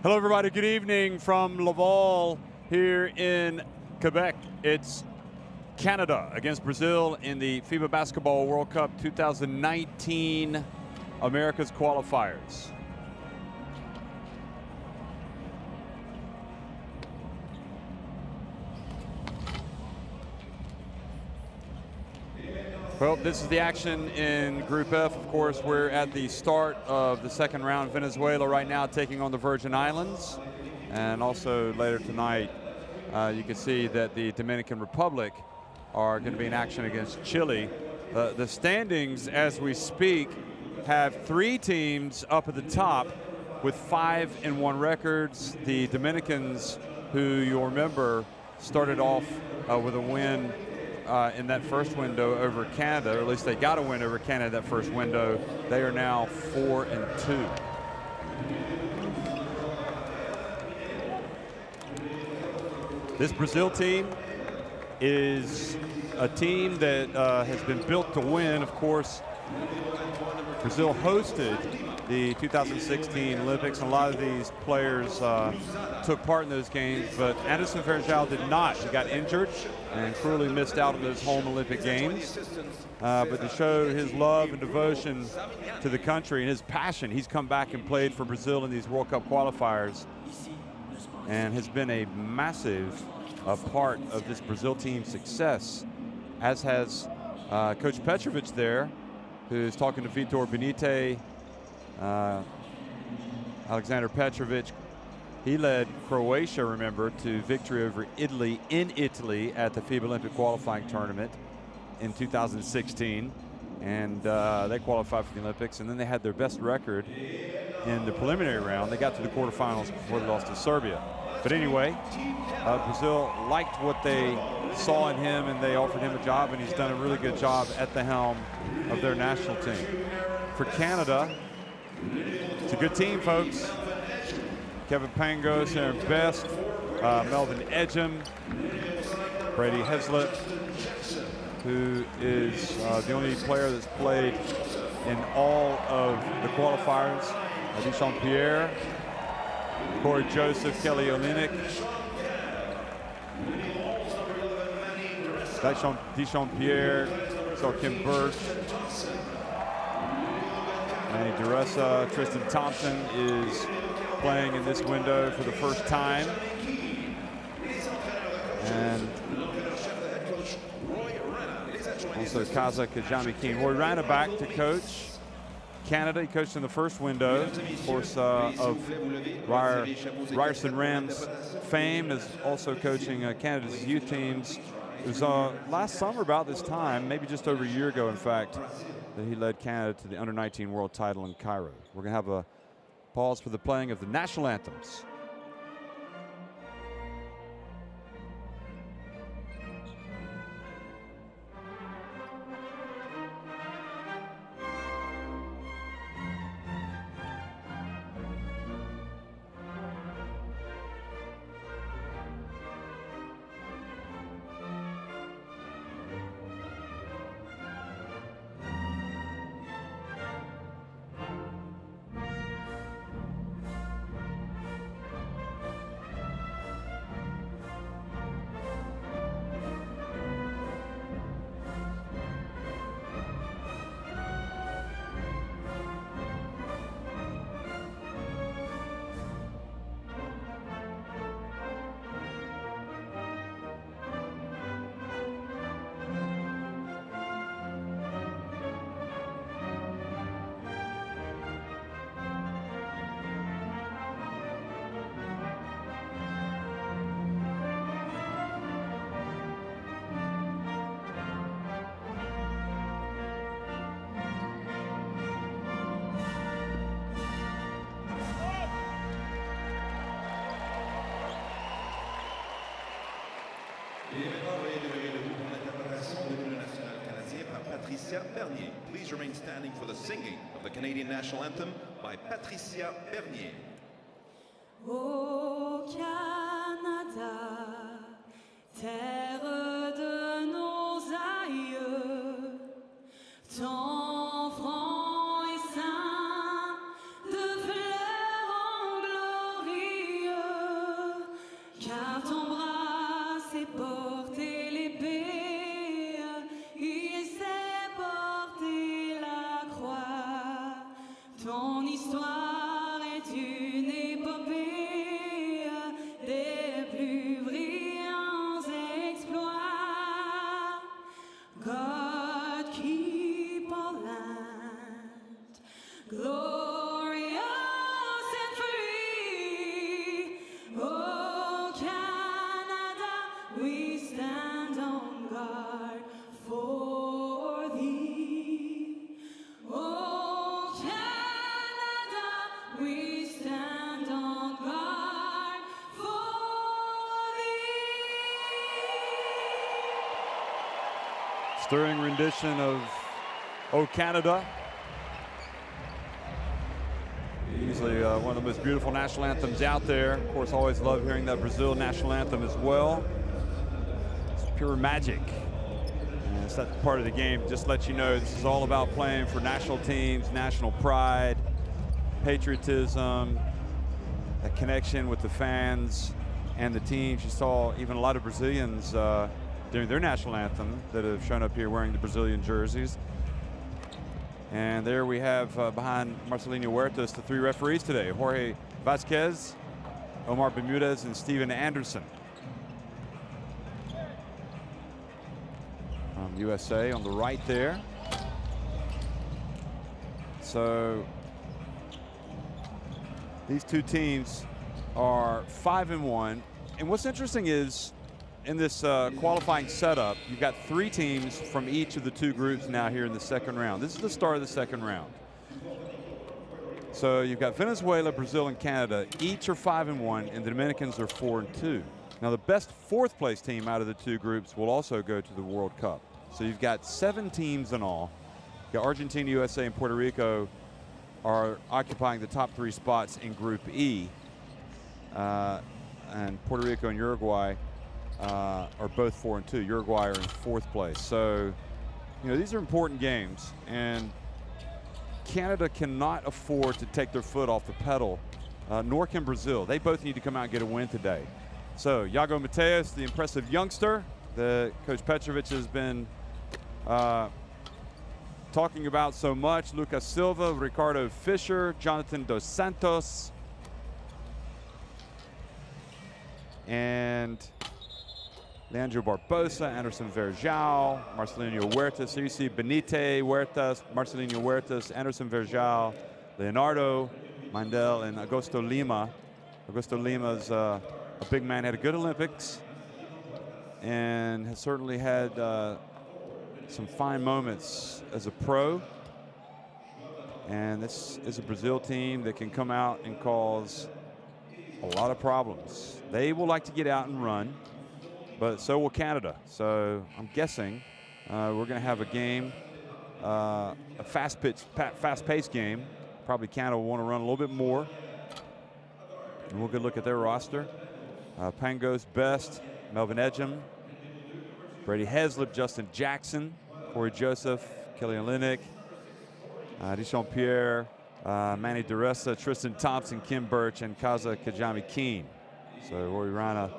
Hello, everybody. Good evening from Laval here in Quebec. It's Canada against Brazil in the FIBA Basketball World Cup 2019 America's Qualifiers. Well, this is the action in Group F. Of course, we're at the start of the second round. Venezuela right now taking on the Virgin Islands. And also later tonight, you can see that the Dominican Republic are going to be in action against Chile. The standings as we speak have three teams up at the top with 5-1 records. The Dominicans, who you'll remember started off with a win in that first window over Canada, or at least they got a win over Canada that first window. They are now 4-2. This Brazil team is a team that has been built to win. Of course, Brazil hosted the 2016 Olympics, and a lot of these players took part in those games, but Anderson Varejão did not. He got injured and cruelly missed out on those home Olympic games. But to show his love and devotion to the country and his passion, he's come back and played for Brazil in these World Cup qualifiers and has been a massive part of this Brazil team's success, as has Coach Petrovic there, who's talking to Vitor Benite. Alexander Petrovic, he led Croatia, remember, to victory over Italy in Italy at the FIBA Olympic qualifying tournament in 2016. And they qualified for the Olympics, and then they had their best record in the preliminary round. They got to the quarterfinals before they lost to Serbia. But anyway, Brazil liked what they saw in him, and they offered him a job, and he's done a really good job at the helm of their national team. For Canada, it's a good team, folks. Kevin Pangos, Aaron Best, Melvin Ejim, Brady Heslip, who is the only player that's played in all of the qualifiers. Deschamps Pierre, Corey Joseph, Kelly Olynyk, Deschamps Pierre, so Kim Birch, Manny Duressa. Tristan Thompson is playing in this window for the first time. And also Kaza Kajami King. Roy Rana back to coach Canada. He coached in the first window, of course, of Ryerson Rams fame, is also coaching Canada's youth teams. It was last summer about this time, maybe just over a year ago, in fact, that he led Canada to the Under-19 world title in Cairo. We're going to have a pause for the playing of the national anthems. Please remain standing for the singing of the Canadian National Anthem by Patricia Bernier. Au Canada, terre de nos aïeux, temps franc et saint, de fleurs en glorie. Ton histoire est une épopée des plus brillants exploits. God keep our land glorious and free. Oh Canada, we stand on guard for thee. Oh Canada, we stand on guard for thee. Stirring rendition of "Oh Canada." Usually one of the most beautiful national anthems out there. Of course, always love hearing that Brazil national anthem as well. It's pure magic. And it's that part of the game. Just to let you know, this is all about playing for national teams, national pride, patriotism, that connection with the fans and the teams. You saw even a lot of Brazilians during their national anthem that have shown up here wearing the Brazilian jerseys. And there we have behind Marcelinho Huertas the three referees today: Jorge Vasquez, Omar Bermudez, and Steven Anderson. From USA on the right there. So these two teams are 5-1. And what's interesting is, in this qualifying setup, you've got three teams from each of the two groups now here in the second round. This is the start of the second round. So you've got Venezuela, Brazil, and Canada. Each are 5-1, and the Dominicans are 4-2. Now the best fourth place team out of the two groups will also go to the World Cup. So you've got 7 teams in all. You've got Argentina, USA, and Puerto Rico are occupying the top 3 spots in Group E. And Puerto Rico and Uruguay are both 4-2. Uruguay are in 4th place. So, you know, these are important games, and Canada cannot afford to take their foot off the pedal, nor can Brazil. They both need to come out and get a win today. So, Iago Mateus, the impressive youngster that Coach Petrovic has been talking about so much. Lucas Silva, Ricardo Fischer, Jonathan Dos Santos, and Leandro Barbosa, Anderson Verjao, Marcelinho Huertas. So you see Benite Huertas, Marcelinho Huertas, Anderson Verjao, Leonardo Mandel, and Augusto Lima. Augusto Lima's a big man, had a good Olympics, and has certainly had some fine moments as a pro. And this is a Brazil team that can come out and cause a lot of problems. They will like to get out and run, but so will Canada. So I'm guessing we're going to have a game, a fast-paced game. Probably Canada will want to run a little bit more. And we'll get a look at their roster. Pangos, Best, Melvin Ejim, Brady Heslip, Justin Jackson, Corey Joseph, Kelly Olynyk, Deschamps Pierre, Manny DeRessa, Tristan Thompson, Kim Birch, and Kaza Kajami Keene. So Rory Rana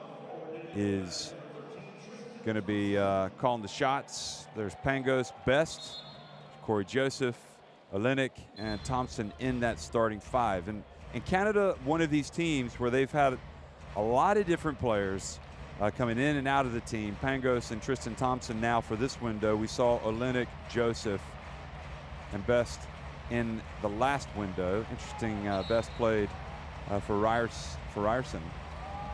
is going to be calling the shots. There's Pangos, Best, Corey Joseph, Olynyk, and Thompson in that starting 5. And Canada, one of these teams where they've had a lot of different players coming in and out of the team. Pangos and Tristan Thompson now for this window. We saw Olynyk, Joseph, and Best in the last window. Interesting, Best played for Ryerson.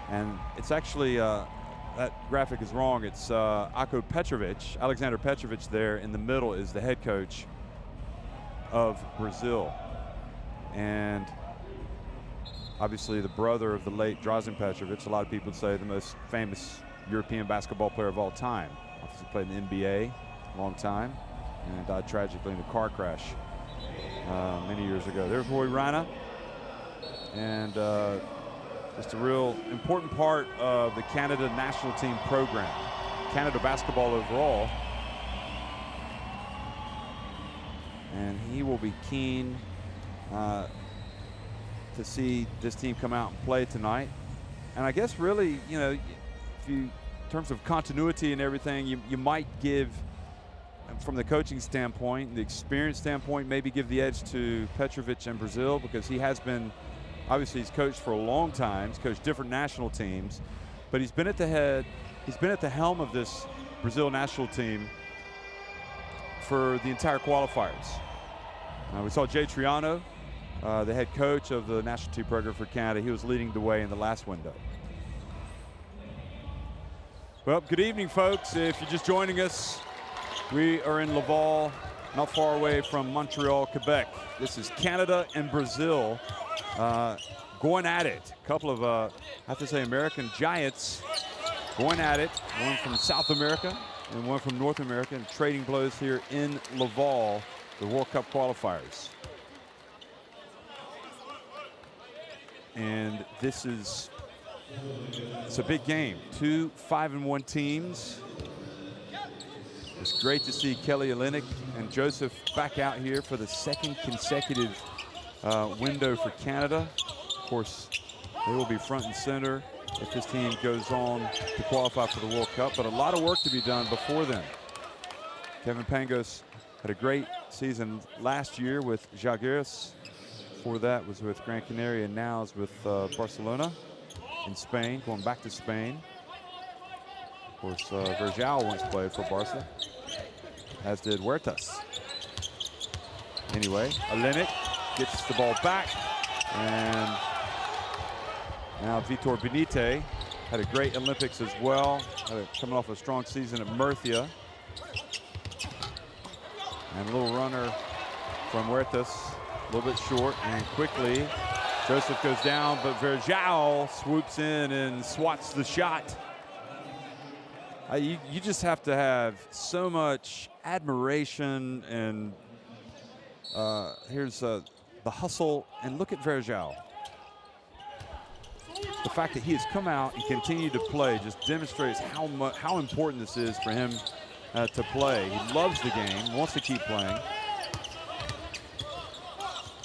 And it's actually, that graphic is wrong. It's Ako Petrovic, Alexander Petrovic there in the middle is the head coach of Brazil. And obviously the brother of the late Drazen Petrovic, a lot of people would say the most famous European basketball player of all time. Obviously played in the NBA a long time and died tragically in a car crash many years ago. There's Roy Rana, and just a real important part of the Canada national team program. Canada basketball overall. And he will be keen to see this team come out and play tonight. And I guess really, you know, if you, in terms of continuity and everything, you might give from the coaching standpoint, the experience standpoint, maybe give the edge to Petrovic in Brazil, because he has been, obviously he's coached for a long time. He's coached different national teams, but he's been at the helm of this Brazil national team for the entire qualifiers. We saw Jay Triano, the head coach of the national team program for Canada. He was leading the way in the last window. Well, good evening, folks. If you're just joining us, we are in Laval, not far away from Montreal, Quebec. This is Canada and Brazil going at it. A couple of, I have to say, American giants going at it. One from South America and one from North America, and trading blows here in Laval, the World Cup qualifiers. And this is, it's a big game. 2 5-1 teams. It's great to see Kelly Olynyk and Joseph back out here for the second consecutive window for Canada. Of course, they will be front and center if this team goes on to qualify for the World Cup, but a lot of work to be done before then. Kevin Pangos had a great season last year with Jaguars. Before that was with Gran Canaria, and now is with Barcelona in Spain, going back to Spain. Of course, Verjao once played for Barca, as did Huertas. Anyway, Olynyk gets the ball back, and now Vitor Benite had a great Olympics as well, coming off a strong season at Murcia. And a little runner from Huertas, a little bit short, and quickly Joseph goes down, but Verjao swoops in and swats the shot. You just have to have so much admiration, and here's the hustle, and look at Verjao. The fact that he has come out and continued to play just demonstrates how important this is for him to play. He loves the game, wants to keep playing.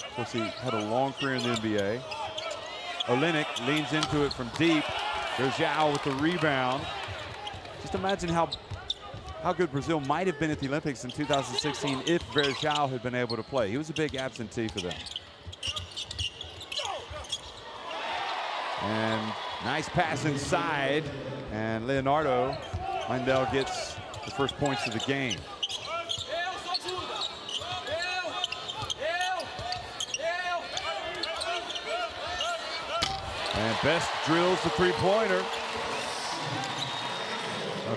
Of course, he had a long career in the NBA. Olynyk leans into it from deep. Verjao with the rebound. Just imagine how good Brazil might have been at the Olympics in 2016 if Verjao had been able to play. He was a big absentee for them. And nice pass inside, and Leonardo Mindell gets the first points of the game. And Best drills the three-pointer.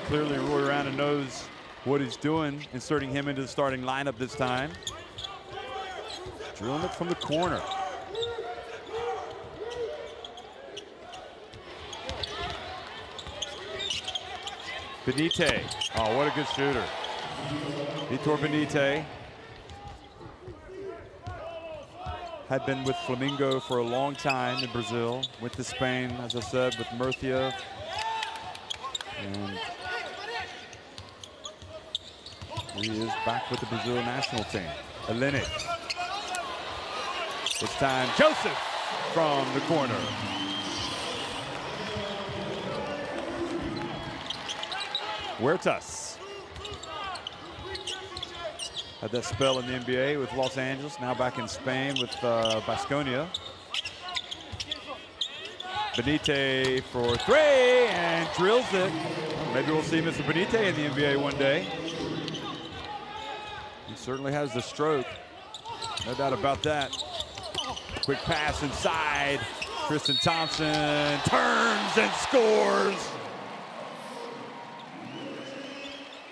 Clearly Roy Rana knows what he's doing, inserting him into the starting lineup this time. Drilling it from the corner. Benite, oh, what a good shooter. Vitor Benite had been with Flamengo for a long time in Brazil. Went to Spain, as I said, with Murcia. And he is back with the Brazil national team. Olynyk. This time, Joseph from the corner. Huertas had that spell in the NBA with Los Angeles, now back in Spain with Baskonia. Benite for three, and drills it. Maybe we'll see Mr. Benite in the NBA one day. He certainly has the stroke, no doubt about that. Quick pass inside. Tristan Thompson turns and scores.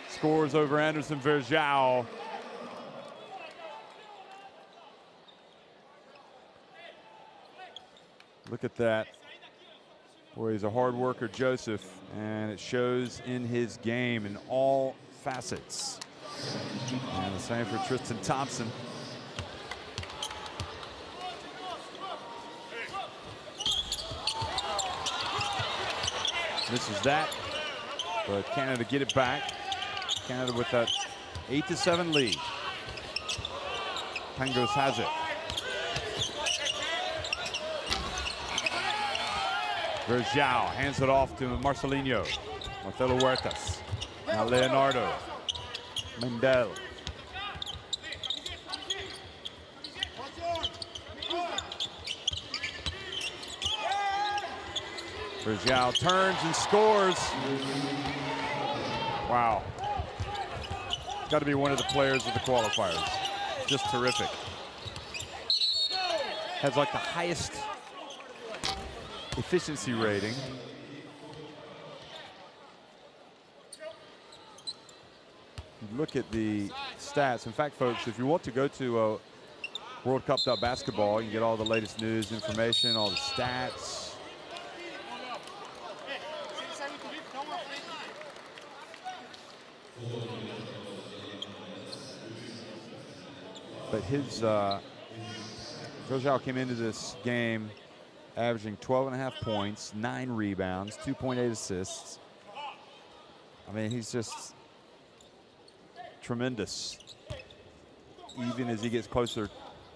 Scores over Anderson Verjao. Look at that. Boy, he's a hard worker, Joseph, and it shows in his game in all facets. And the same for Tristan Thompson. Misses that, but Canada get it back. Canada with that 8-7 lead. Pangos has it. Verjao hands it off to Marcelinho. Marcelo Huertas. Now Leonardo. Mendel. Bergeau turns and scores. Wow. Got to be one of the players of the qualifiers. Just terrific. Has like the highest efficiency rating. Look at the stats. In fact, folks, if you want to go to World Cup Basketball, you can get all the latest news, information, all the stats. But his Bergeau came into this game averaging 12.5 points, 9 rebounds, 2.8 assists. I mean, he's just tremendous, even as he gets closer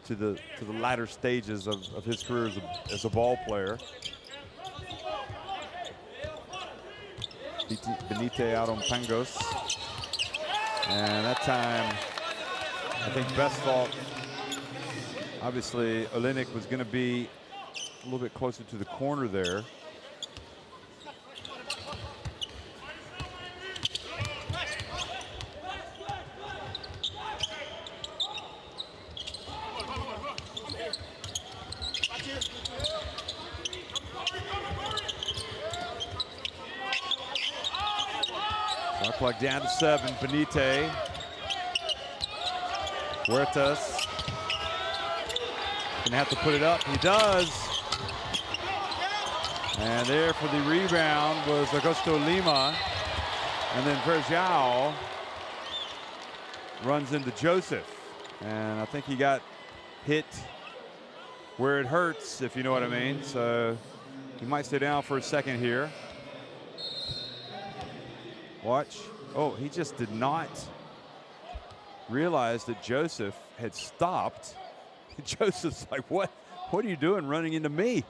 to the latter stages of his career as a ball player. Benite out on Pangos, and that time I think Best thought obviously Olenek was going to be a little bit closer to the corner there. Shot clock down to 7. Benite. Huertas gonna have to put it up. He does. And there for the rebound was Augusto Lima. And then Bergeau runs into Joseph. And I think he got hit where it hurts, if you know what I mean. So he might stay down for a second here. Watch. Oh, he just did not realize that Joseph had stopped. Joseph's like, what are you doing running into me?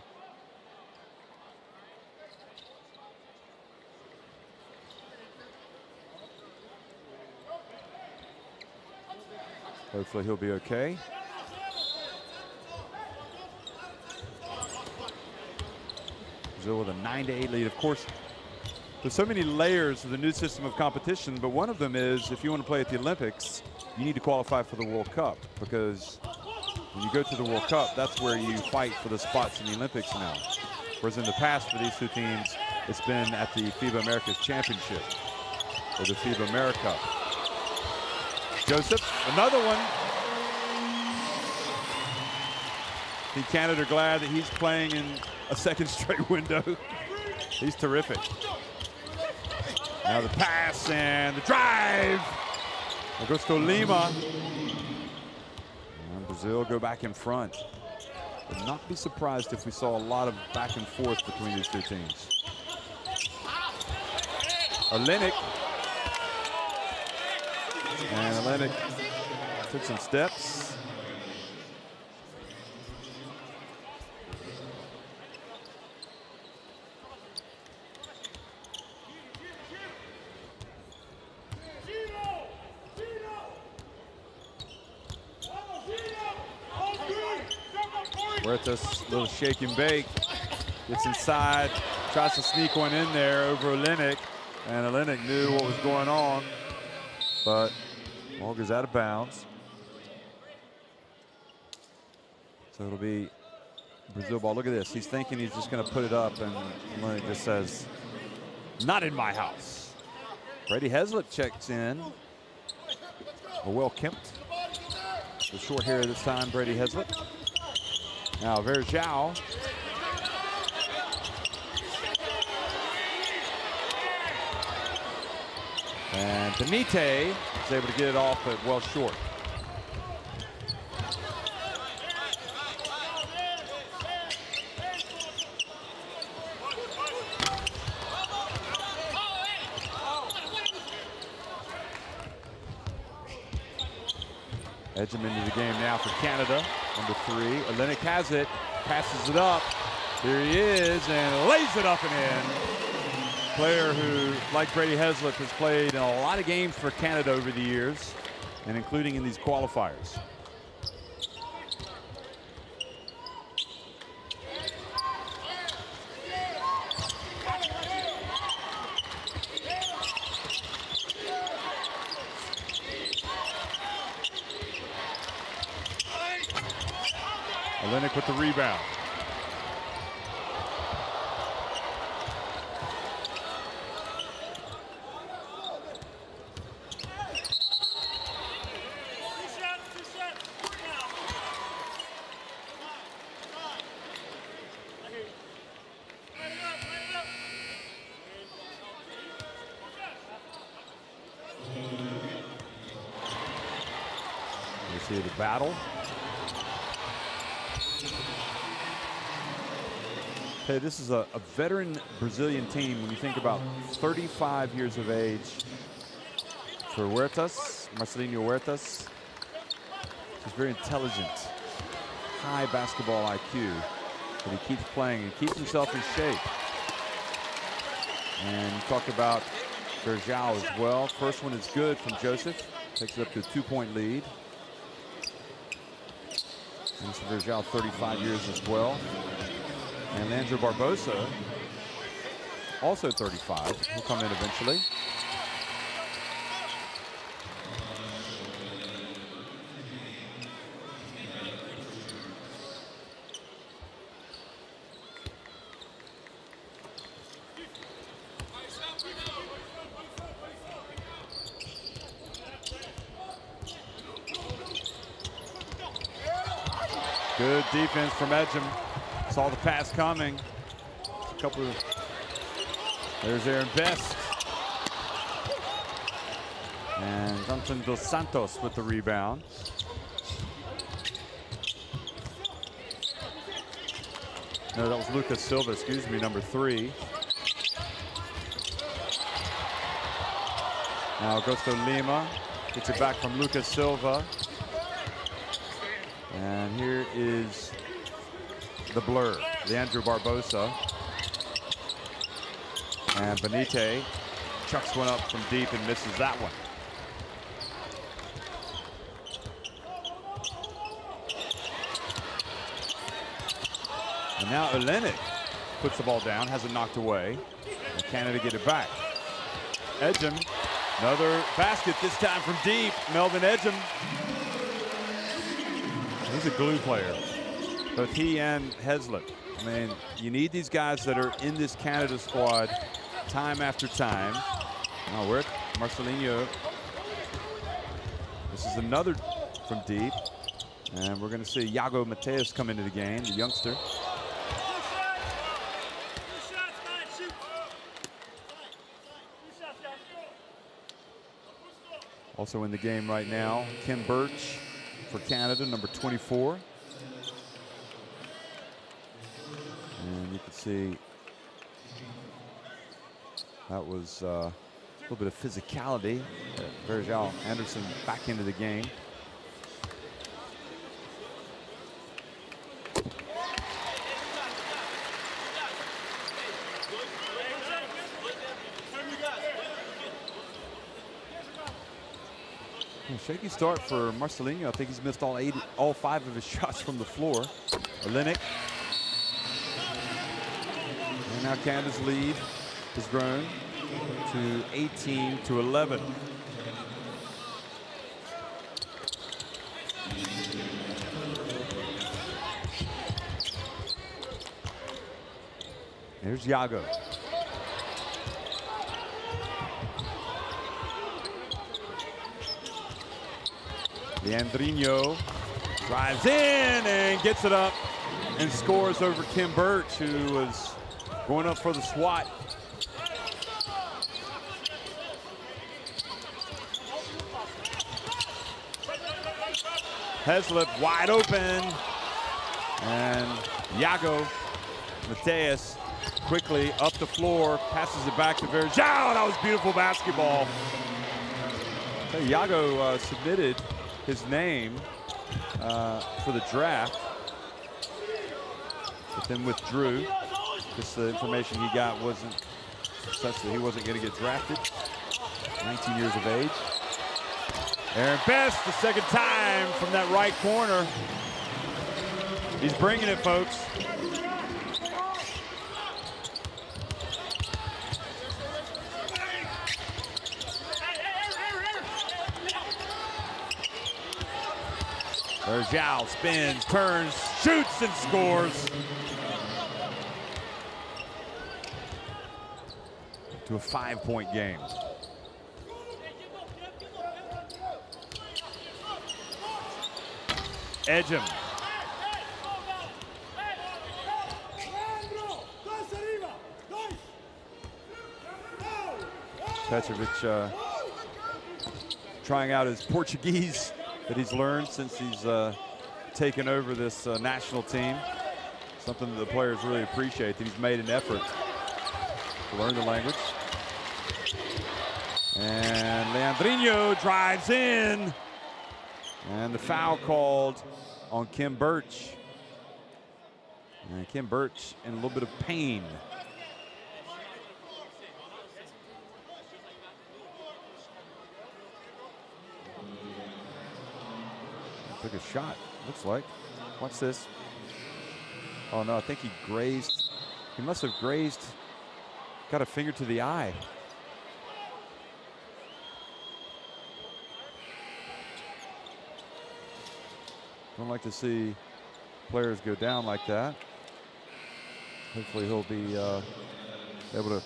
Hopefully he'll be okay. Brazil with a 9-8 lead. Of course, there's so many layers of the new system of competition, but one of them is if you want to play at the Olympics, you need to qualify for the World Cup, because when you go to the World Cup, that's where you fight for the spots in the Olympics now. Whereas in the past for these two teams, it's been at the FIBA Americas Championship or the FIBA America. Joseph, another one. I think Canada glad that he's playing in a second straight window. He's terrific. Now the pass and the drive. Augusto Lima. And Brazil go back in front. Would not be surprised if we saw a lot of back and forth between these two teams. Olenek. And Olenek took some steps. Huertas, little shake and bake, gets inside, tries to sneak one in there over Olenek, and Olenek knew what was going on, but ball goes out of bounds. So it'll be Brazil ball. Look at this. He's thinking he's just going to put it up, and Olenek just says, "Not in my house." Brady Heslip checks in. Well kempt. The short hair this time, Brady Heslip. Now Bergeau. And Benite is able to get it off, but well short. Edging into the game now for Canada. Number 3, Olenek has it, passes it up. Here he is, and lays it up and in. player who, like Brady Heslip, has played in a lot of games for Canada over the years, and including in these qualifiers. Olenek with the rebound. You see the battle. Hey, this is a veteran Brazilian team when you think about 35 years of age for Huertas, Marcelinho Huertas. He's very intelligent, high basketball IQ, but he keeps playing and keeps himself in shape. And you talk about Verjao as well. First one is good from Joseph, takes it up to a 2-point lead. And Verjao, 35 years as well. And Leandro Barbosa, also 35, will come in eventually. Good defense from Edgem. Saw the pass coming. A couple of, there's Aaron Best. And Johnson Dos Santos with the rebound. No, that was Lucas Silva, excuse me, number 3. Now Augusto Lima gets it back from Lucas Silva. And here is the blur, Leandro Barbosa. And Benite chucks one up from deep and misses that one. And now Olenek puts the ball down, has it knocked away. And Canada get it back. Edgem, another basket, this time from deep. Melvin Edgem. He's a glue player, both he and Heslip. I mean, you need these guys that are in this Canada squad time after time. Now we're at Marcelinho. This is another from deep. And we're going to see Iago Mateus come into the game, the youngster. Also in the game right now, Kim Birch for Canada, number 24. And you can see that was a little bit of physicality. Verjao Anderson back into the game. Shaky start for Marcelinho. I think he's missed all 5 of his shots from the floor. Olenek. And now Canada's lead has grown to 18-11. Here's Iago. Leandrinho drives in and gets it up and scores over Kim Birch, who was going up for the swat. Heslip wide open, and Iago Mateus quickly up the floor, passes it back to Verjao. That was beautiful basketball. So Iago submitted his name for the draft, but then withdrew because the information he got wasn't such that he wasn't going to get drafted. 19 years of age. Aaron Best, the second time from that right corner. He's bringing it, folks. There's Zhao, spins, turns, shoots, and scores. To a 5-point game. Edgem. Petrovic trying out his Portuguese that he's learned since he's taken over this national team. Something that the players really appreciate, that he's made an effort to learn the language. And Leandrinho drives in. And the foul called on Kim Birch. And Kim Birch in a little bit of pain. Took a shot, looks like. Watch this. Oh no, I think he grazed. He must have grazed, got a finger to the eye. Don't like to see players go down like that. Hopefully he'll be able to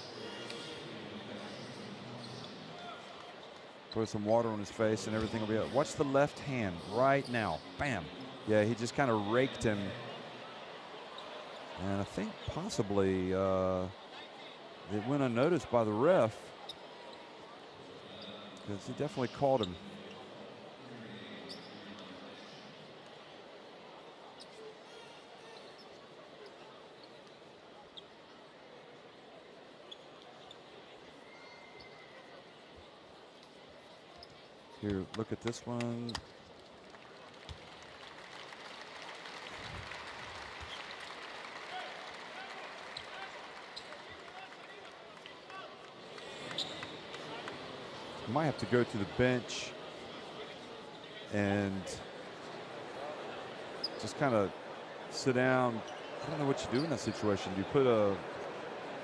put some water on his face and everything will be up. Watch the left hand right now. Bam. Yeah, he just kind of raked him. And I think possibly it went unnoticed by the ref, because he definitely called him. Here, look at this one. You might have to go to the bench and just kind of sit down. I don't know what you do in that situation. Do you put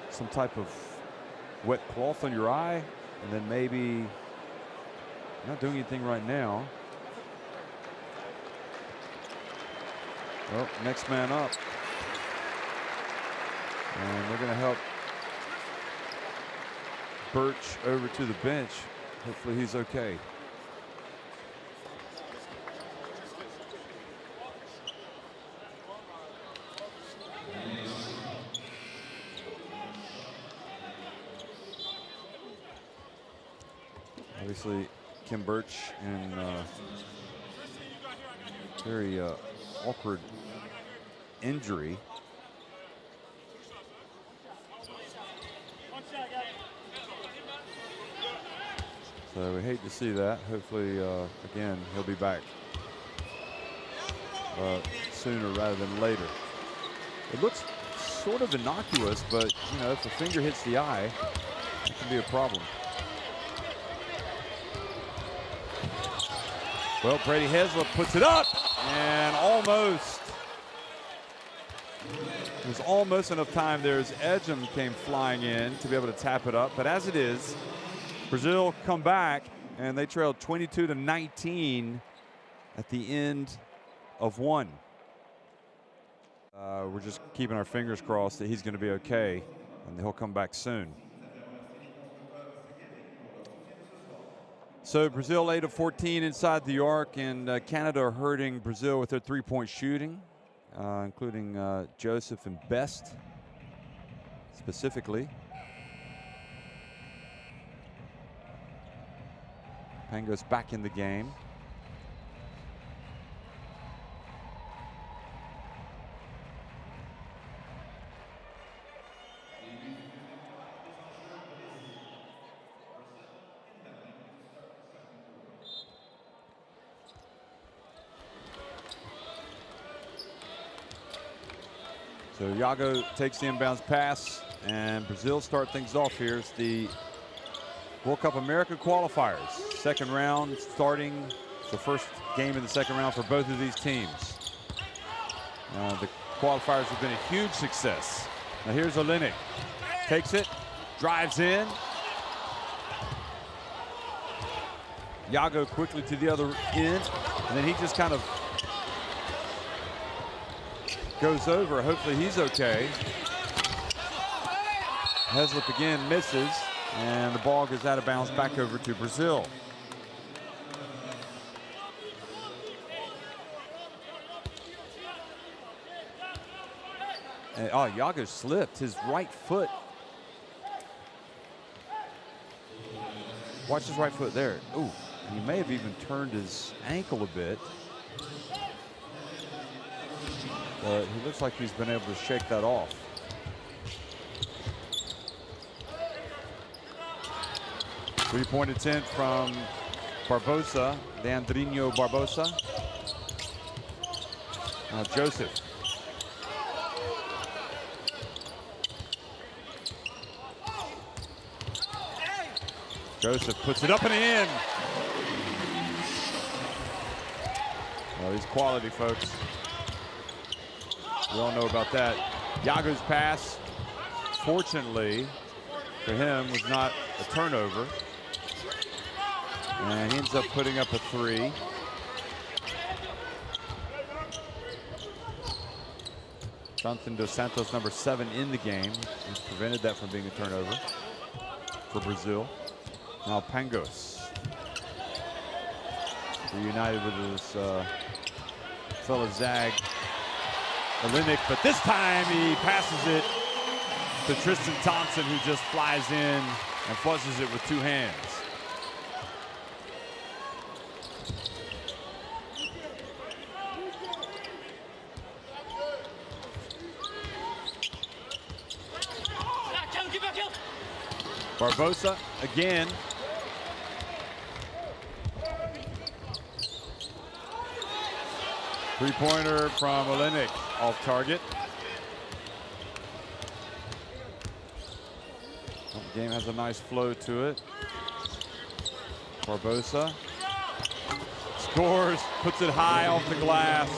some type of wet cloth on your eye, and then maybe, not doing anything right now. Well, next man up. And they're going to help Birch over to the bench. Hopefully he's okay. Obviously, Kim Birch in very awkward injury. So we hate to see that. Hopefully, again, he'll be back sooner rather than later. It looks sort of innocuous, but you know, if a finger hits the eye, it can be a problem. Well, Brady Heslop puts it up, and almost. There was almost enough time there as Edgem came flying in to be able to tap it up. But as it is, Brazil come back, and they trailed 22-19 at the end of one. We're just keeping our fingers crossed that he's going to be okay, and he'll come back soon. So Brazil 8 of 14 inside the arc, and Canada are hurting Brazil with their three-point shooting, including Joseph and Best specifically. Pangos back in the game. So Yago takes the inbounds pass And Brazil start things off here. It's the World Cup America qualifiers. Second round starting. It's the first game in the second round for both of these teams. The qualifiers have been a huge success. Now here's Olenek. Takes it, drives in. Yago quickly to the other end. And then he just kind of goes over. Hopefully he's okay. Heslip again misses. And the ball goes out of bounds back over to Brazil. And, oh, Yago slipped his right foot. Watch his right foot there. Ooh, he may have even turned his ankle a bit. But he looks like he's been able to shake that off. Three-point attempt from Barbosa, Leandrinho Barbosa. Now Joseph. Joseph puts it up and in. Well, he's quality, folks. We all know about that. Yago's pass, fortunately for him, was not a turnover. And he ends up putting up a three. Jonathan Dos Santos, number 7 in the game. He's prevented that from being a turnover for Brazil. Now Pangos reunited with his fellow Zag Olenek, but this time he passes it to Tristan Thompson, who just flies in and flushes it with 2 hands. Barbosa again. Three-pointer from Olenek off target. The game has a nice flow to it. Barbosa scores, puts it high off the glass.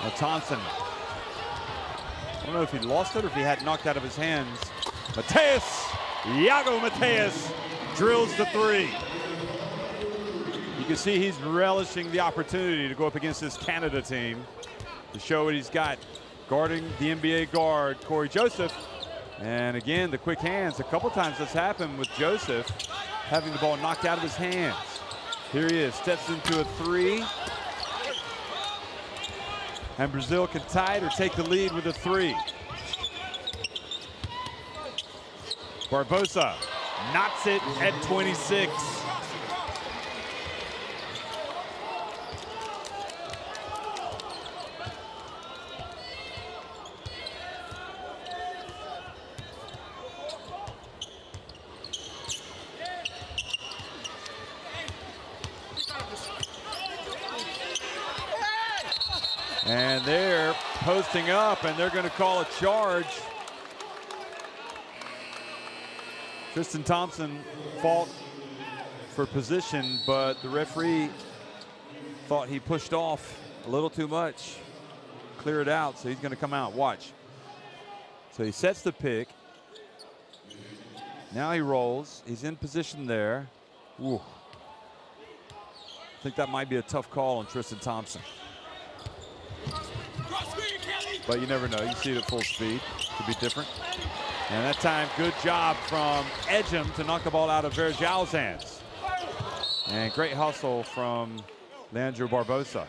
Now Thompson. I don't know if he lost it or if he had knocked out of his hands. Mateus, Yago Mateus drills the 3. You can see he's relishing the opportunity to go up against this Canada team to show what he's got, guarding the NBA guard, Corey Joseph. And again, the quick hands. A couple times that's happened with Joseph having the ball knocked out of his hands. Here he is, steps into a 3. And Brazil can tie it or take the lead with a 3. Barbosa knots it at 26. And they're posting up, and they're going to call a charge. Tristan Thompson fought for position, but the referee thought he pushed off a little too much. Clear it out, so he's going to come out. Watch. So he sets the pick. Now he rolls. He's in position there. Ooh. I think that might be a tough call on Tristan Thompson. But you never know. You see it at full speed. Could be different. And that time, good job from Edgem to knock the ball out of Verjal's hands. And great hustle from Leandro Barbosa.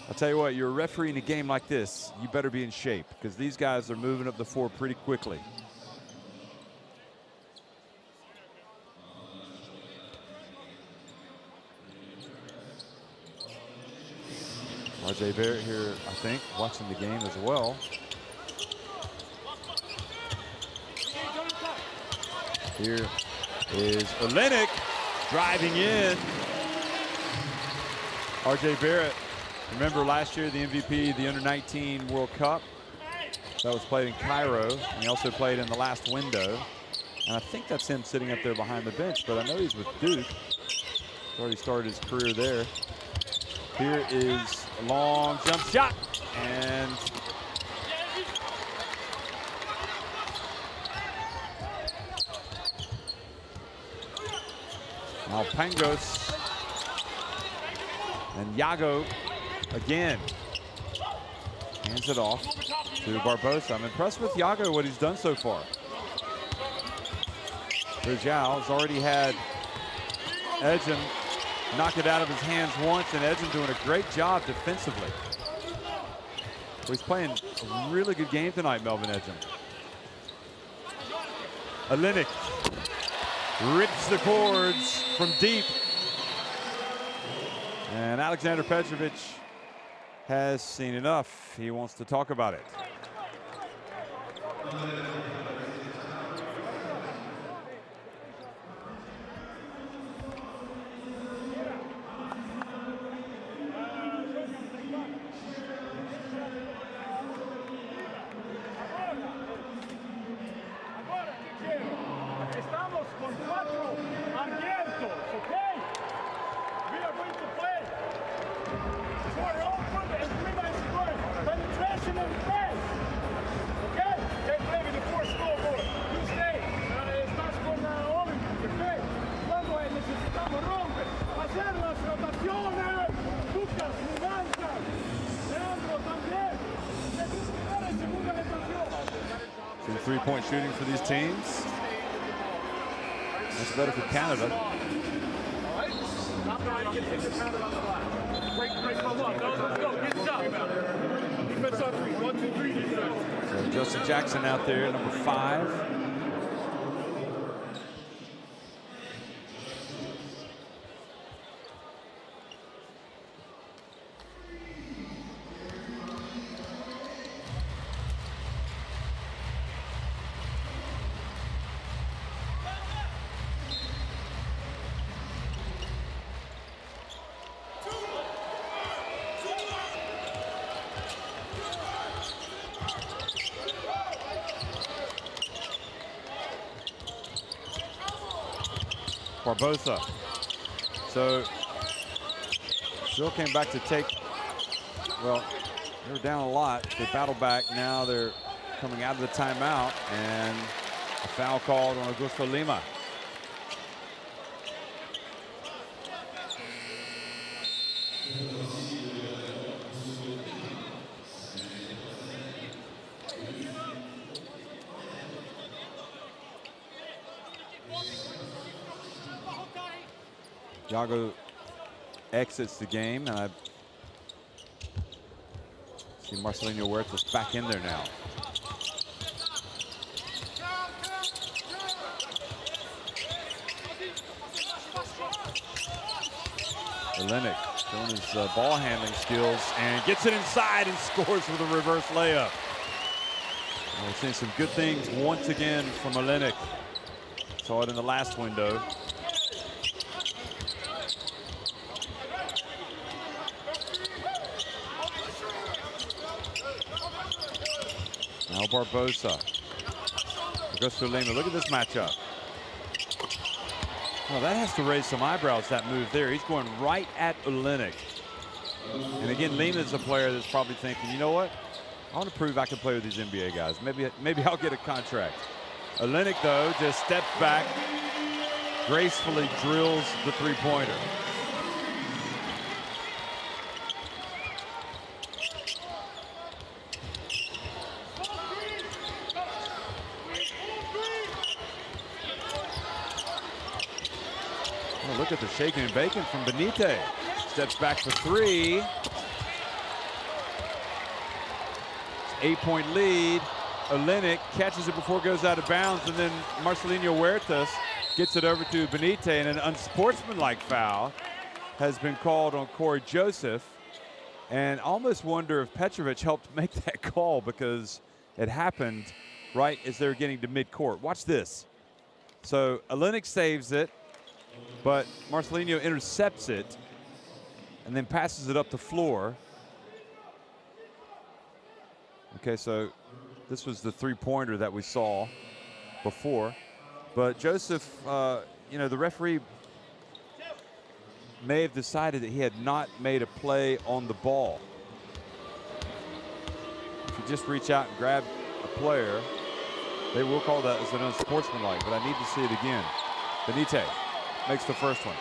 I'll tell you what, you're refereeing a game like this, you better be in shape, because these guys are moving up the floor pretty quickly. RJ Barrett here, I think, watching the game as well. Here is Olenek driving in. R.J. Barrett, remember last year the MVP of the Under-19 World Cup that was played in Cairo, and he also played in the last window. And I think that's him sitting up there behind the bench, but I know he's with Duke. He's already started his career there. Here is a long jump shot, and now Pangos and Yago again hands it off to Barbosa. I'm impressed with Yago, what he's done so far. Zhao has already had Edgen knock it out of his hands once, and Edgen doing a great job defensively. Well, he's playing a really good game tonight, Melvin Edgen. Olenek rips the cords from deep. And Alexander Petrovic has seen enough. He wants to talk about it. Three-point shooting for these teams. That's better for Canada. So Justin Jackson out there, number 5. Barbosa. So still came back to take, well, they were down a lot. They battled back. Now they're coming out of the timeout, and a foul called on Augusto Lima. Yago exits the game, and I see Marcelinho Huertas back in there now. Olenek showing his ball handling skills and gets it inside and scores with a reverse layup. And we're seeing some good things once again from Olenek. Saw it in the last window. Now Barbosa. Augusto Lima, look at this matchup. Well, that has to raise some eyebrows, that move there. He's going right at Olenek. And again, Lima's a player that's probably thinking, you know what? I want to prove I can play with these NBA guys. Maybe I'll get a contract. Olenek, though, just steps back, gracefully drills the three-pointer. Look at the shaking and baking from Benite. Steps back for 3. 8-point lead. Olenek catches it before it goes out of bounds, and then Marcelinho Huertas gets it over to Benite, and an unsportsmanlike foul has been called on Corey Joseph. And I almost wonder if Petrovic helped make that call, because it happened right as they were getting to midcourt. Watch this. So Olenek saves it, but Marcelinho intercepts it and then passes it up the floor. Okay, so this was the three-pointer that we saw before. But Joseph, you know, the referee may have decided that he had not made a play on the ball. If you just reach out and grab a player, they will call that as an unsportsmanlike, but I need to see it again. Benite makes the first one.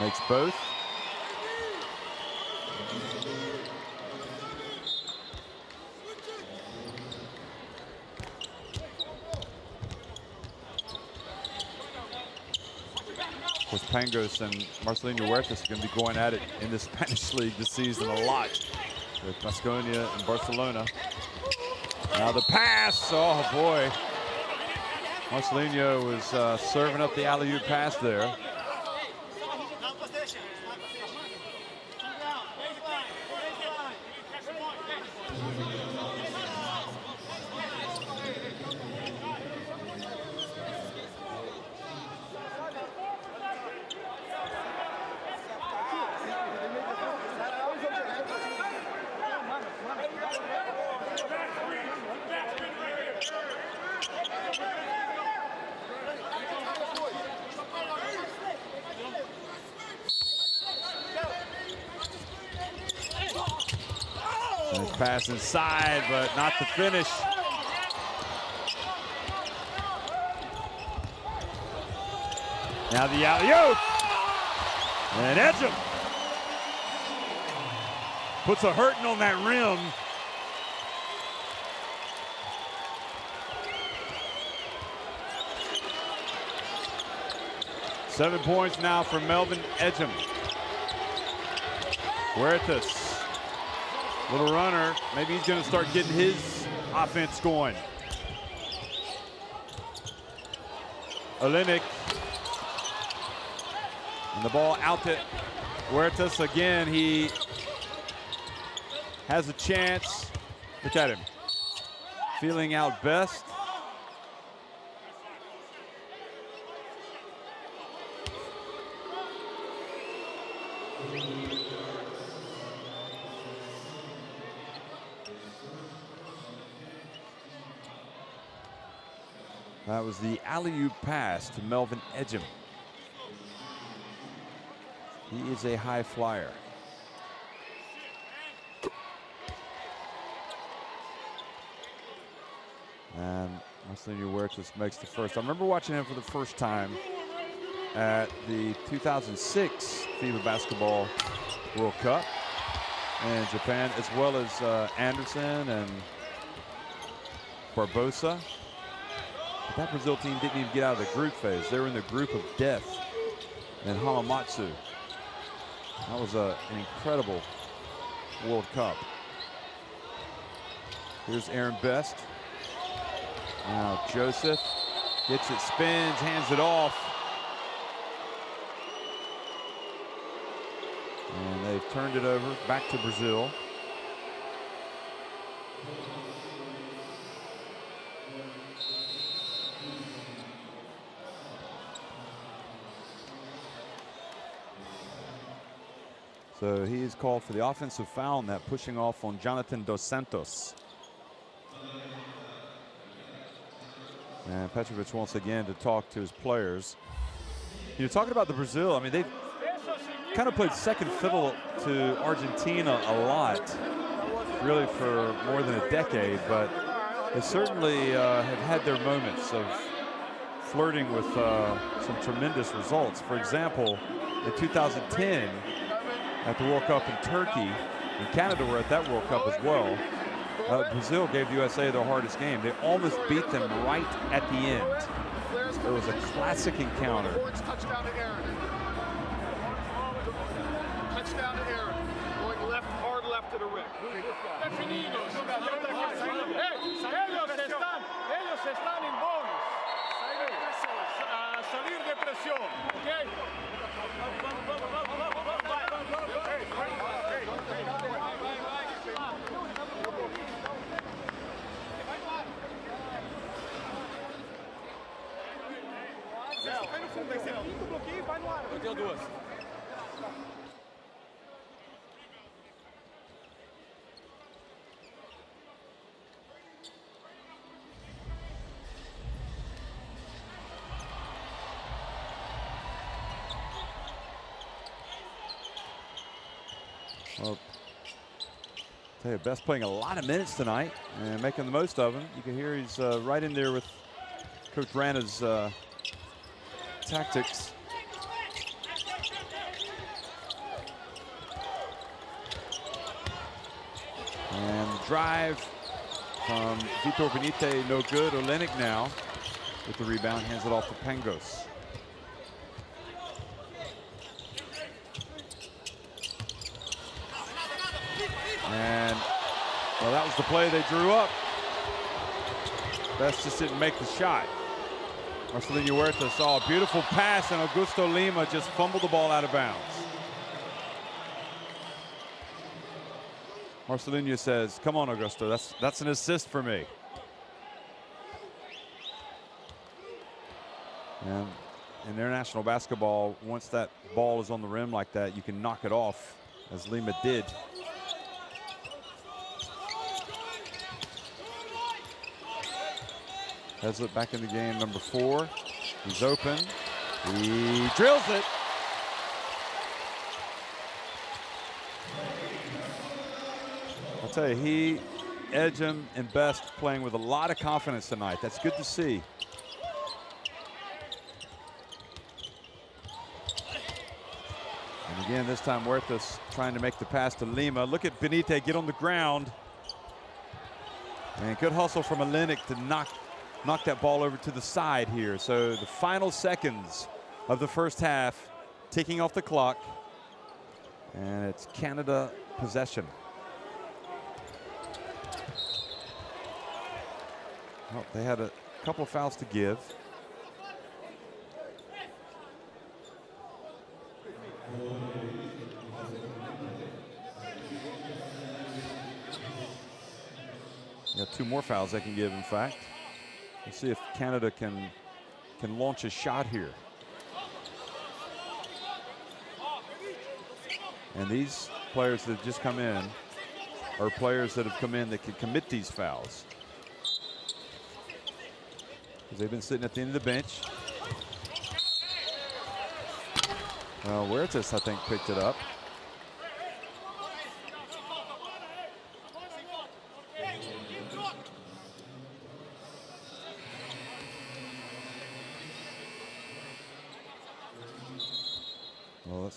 Makes both. Of course, Pangos and Marcelinho Huertas are going to be going at it in the Spanish league this season a lot with Baskonia and Barcelona. Now the pass, oh boy. Marcelinho was serving up the alley-oop pass there. Pass inside, but not the finish. Now the alley-oop. And Edgem puts a hurting on that rim. Seven points now for Melvin Edgem. Huertas. Little runner, maybe he's going to start getting his offense going. Olenek. And the ball out to Huertas again. He has a chance. Look at him. Feeling out best. That was the alley-oop pass to Melvin Edgem. He is a high flyer. And Marcelinho Huertas makes the first. I remember watching him for the first time at the 2006 FIBA Basketball World Cup in Japan, as well as Anderson and Barbosa. But that Brazil team didn't even get out of the group phase. They were in the group of death in Hamamatsu. That was an incredible World Cup. Here's Aaron Best. Now Joseph gets it, spins, hands it off. And they've turned it over back to Brazil. So he is called for the offensive foul on that, pushing off on Jonathan Dos Santos. And Petrovic once again to talk to his players. You know, talking about the Brazil, I mean, they've kind of played second fiddle to Argentina a lot, really for more than a decade, but they certainly have had their moments of flirting with some tremendous results. For example, in 2010, at the World Cup in Turkey, and Canada were at that World Cup as well, Brazil gave USA their hardest game. They almost beat them right at the end. It was a classic encounter. Touchdown to Aaron. Touchdown to Aaron. Going left, hard left to the rim. Definidos. Ellos están en bonus. a salir de presión, ¿ok? Vai no fundo, vai ser muito bloqueio e vai no ar. Eu tenho duas. Well, tell you, Best playing a lot of minutes tonight and making the most of them. You can hear he's right in there with Coach Rana's tactics. And drive from Vitor Benite, no good. Olenek now with the rebound, hands it off to Pangos. And, well, that was the play they drew up. Best just didn't make the shot. Marcelinho Huerta saw a beautiful pass, and Augusto Lima just fumbled the ball out of bounds. Marcelinho says, come on, Augusto, that's an assist for me. And in international basketball, once that ball is on the rim like that, you can knock it off, as Lima did. Heslett back in the game, number 4. He's open. He drills it. I'll tell you, he, Edgem, and Best playing with a lot of confidence tonight. That's good to see. And again, this time Huertas trying to make the pass to Lima. Look at Benite get on the ground. And good hustle from Olenek to knock that ball over to the side here. So the final seconds of the first half, ticking off the clock. And it's Canada possession. Well, they had a couple of fouls to give. Got 2 more fouls they can give, in fact. Let's see if Canada can launch a shot here. And these players that have just come in are players that have come in that can commit these fouls, because they've been sitting at the end of the bench. Well, Huertas, I think, picked it up. Well,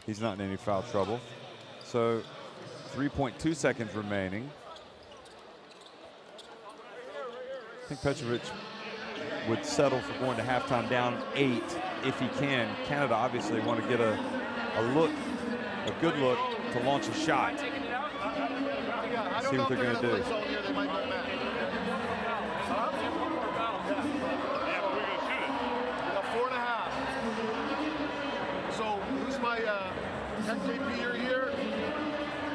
he's not in any foul trouble. So 3.2 seconds remaining. I think Petrovic would settle for going to halftime down 8 if he can. Canada obviously want to get a good look to launch a shot. See what they're going to do. KP here,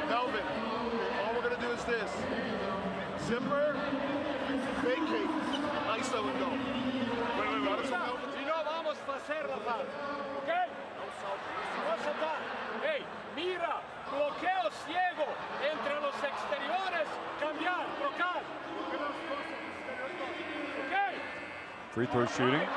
Melvin. All we're gonna do is this: zipper, vacate, ISO and go. Si no vamos a hacer la falta, ¿ok? Vamos a dar. Hey, mira, bloqueo ciego entre los exteriores, cambiar, blocar. ¿Ok? Free throw shooting.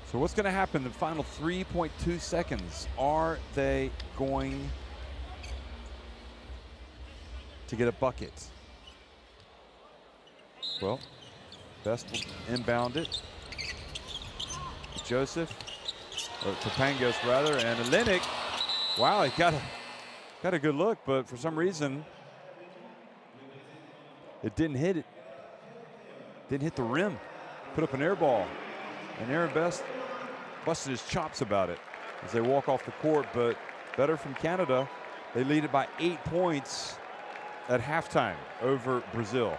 So what's going to happen in the final 3.2 seconds? Are they going to get a bucket? Well, Best will inbound it. Joseph, or to Pangos rather, and Olenek. Wow, he got a good look, but for some reason It didn't hit it. Didn't hit the rim. Put up an air ball. And Aaron Best busted his chops about it as they walk off the court, but better from Canada. They lead it by 8 points at halftime over Brazil.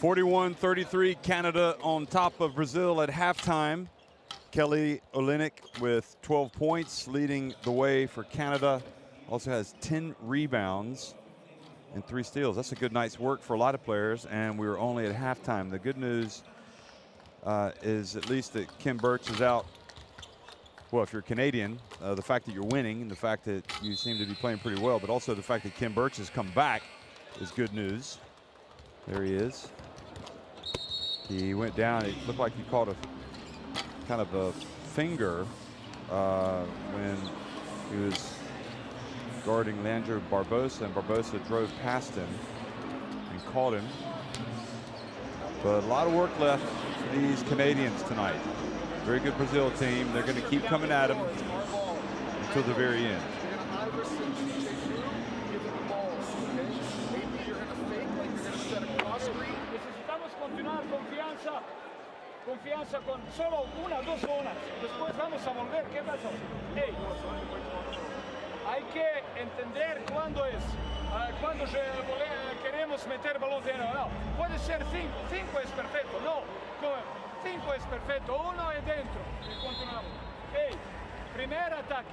41-33, Canada on top of Brazil at halftime. Kelly Olynyk with 12 points, leading the way for Canada. Also has 10 rebounds and 3 steals. That's a good night's work for a lot of players, and we were only at halftime. The good news is at least that Kim Birch is out. Well, if you're Canadian, the fact that you're winning and the fact that you seem to be playing pretty well, but also the fact that Kim Birch has come back is good news. There he is. He went down. It looked like he caught a kind of a finger when he was guarding Leandro Barbosa, and Barbosa drove past him and caught him. But a lot of work left for these Canadians tonight. Very good Brazil team. They're going to keep coming at him until the very end. Necesitamos continuar confianza con solo 1 o 2 zonas. Después vamos a volver. ¿Qué pasó? Hey, hay que entender cuándo es. Cuando queremos meter balón dentro. No, puede ser 5. 5 es perfecto. No, 5 es perfecto. 1 es dentro. Y continuamos. Hey, primer ataque.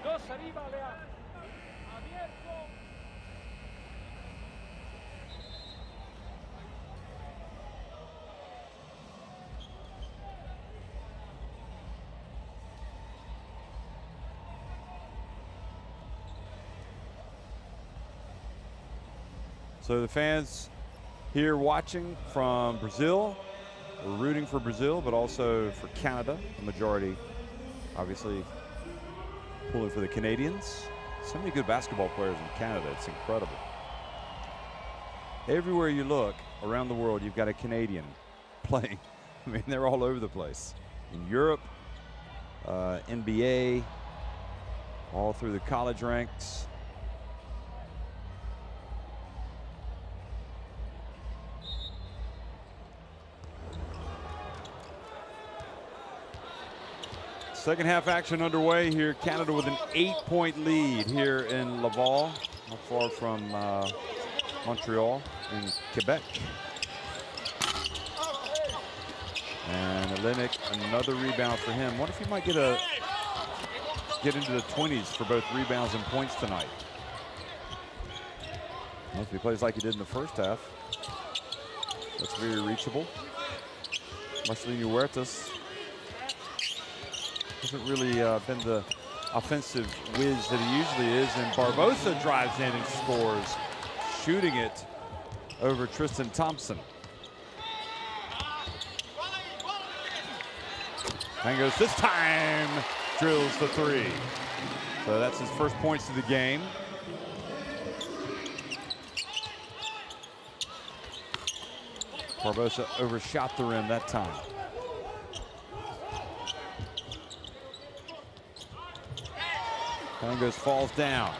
2 arriba, Leandro. Abierto. So the fans here watching from Brazil, we're rooting for Brazil, but also for Canada. The majority, obviously, pulling for the Canadians. So many good basketball players in Canada. It's incredible. Everywhere you look around the world, you've got a Canadian playing. I mean, they're all over the place. In Europe, NBA, all through the college ranks. Second half action underway here. Canada with an 8-point lead here in Laval, not far from Montreal in Quebec. And Olynyk, another rebound for him. What if he might get into the 20s for both rebounds and points tonight? Well, if he plays like he did in the first half, that's very reachable. Marcelinho Huertas hasn't really been the offensive whiz that he usually is, and Barbosa drives in and scores, shooting it over Tristan Thompson. Mangos this time drills the 3. So that's his first points of the game. Barbosa overshot the rim that time. Mangos falls down.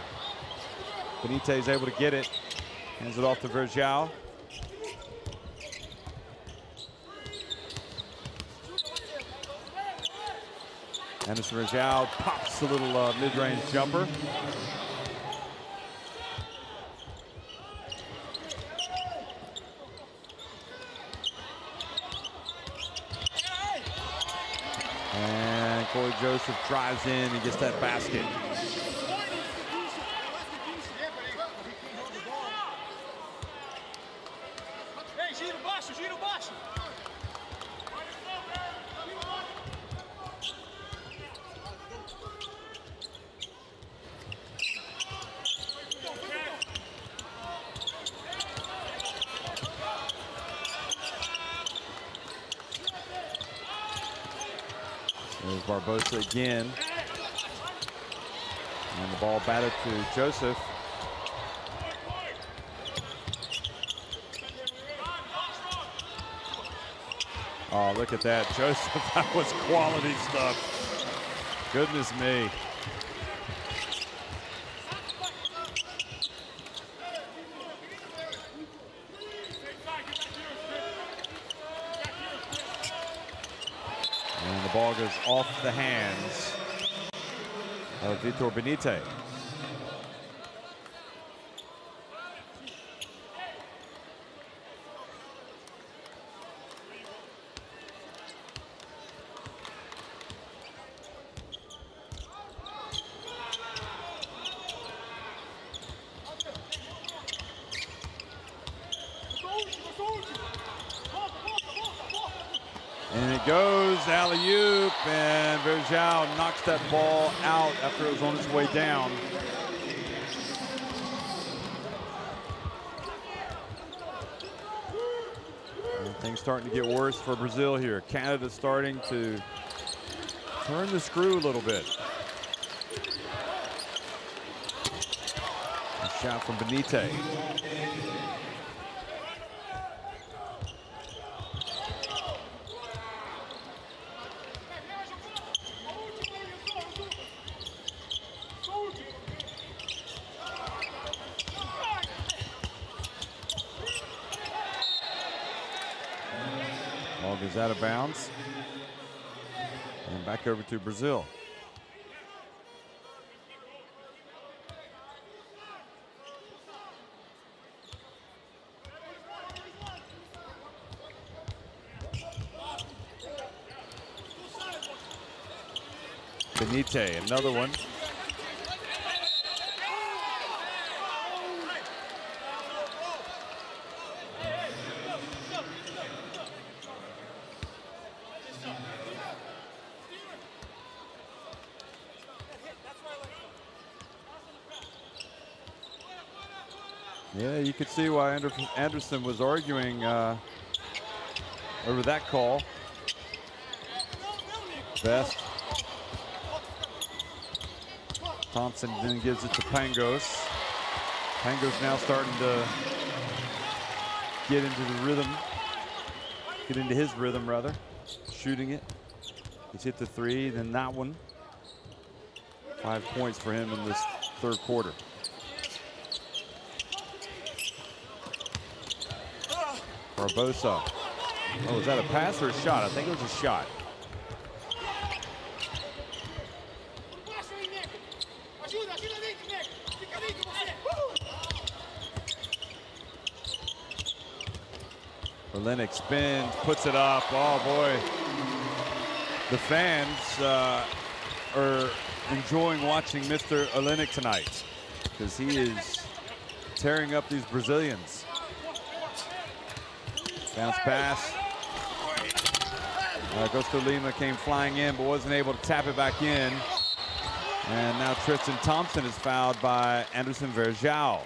Benitez able to get it. Hands it off to Verjao. Anderson Verjao pops a little mid-range jumper. And Corey Joseph drives in and gets that basket. There's Barbosa again. And the ball batted to Joseph. Oh, look at that, Joseph. That was quality stuff. Goodness me. And the ball goes off the hands of Vitor Benitez. And it goes alley-oop, and Verjao knocks that ball out after it was on its way down. And things starting to get worse for Brazil here. Canada starting to turn the screw a little bit. A shot from Benite. Ball goes out of bounds. And back over to Brazil. Benite, another one. Yeah, you could see why Anderson was arguing over that call. Best. Thompson then gives it to Pangos. Pangos now starting to get into the rhythm. Get into his rhythm, rather. Shooting it. He's hit the three, then that one. 5 points for him in this third quarter. Barbosa. Oh, is that a pass or a shot? I think it was a shot. Olenek spins, puts it up. Oh boy. The fans are enjoying watching Mr. Olenek tonight because he is tearing up these Brazilians. Bounce pass. Augusto Lima came flying in but wasn't able to tap it back in. And now Tristan Thompson is fouled by Anderson Verjao.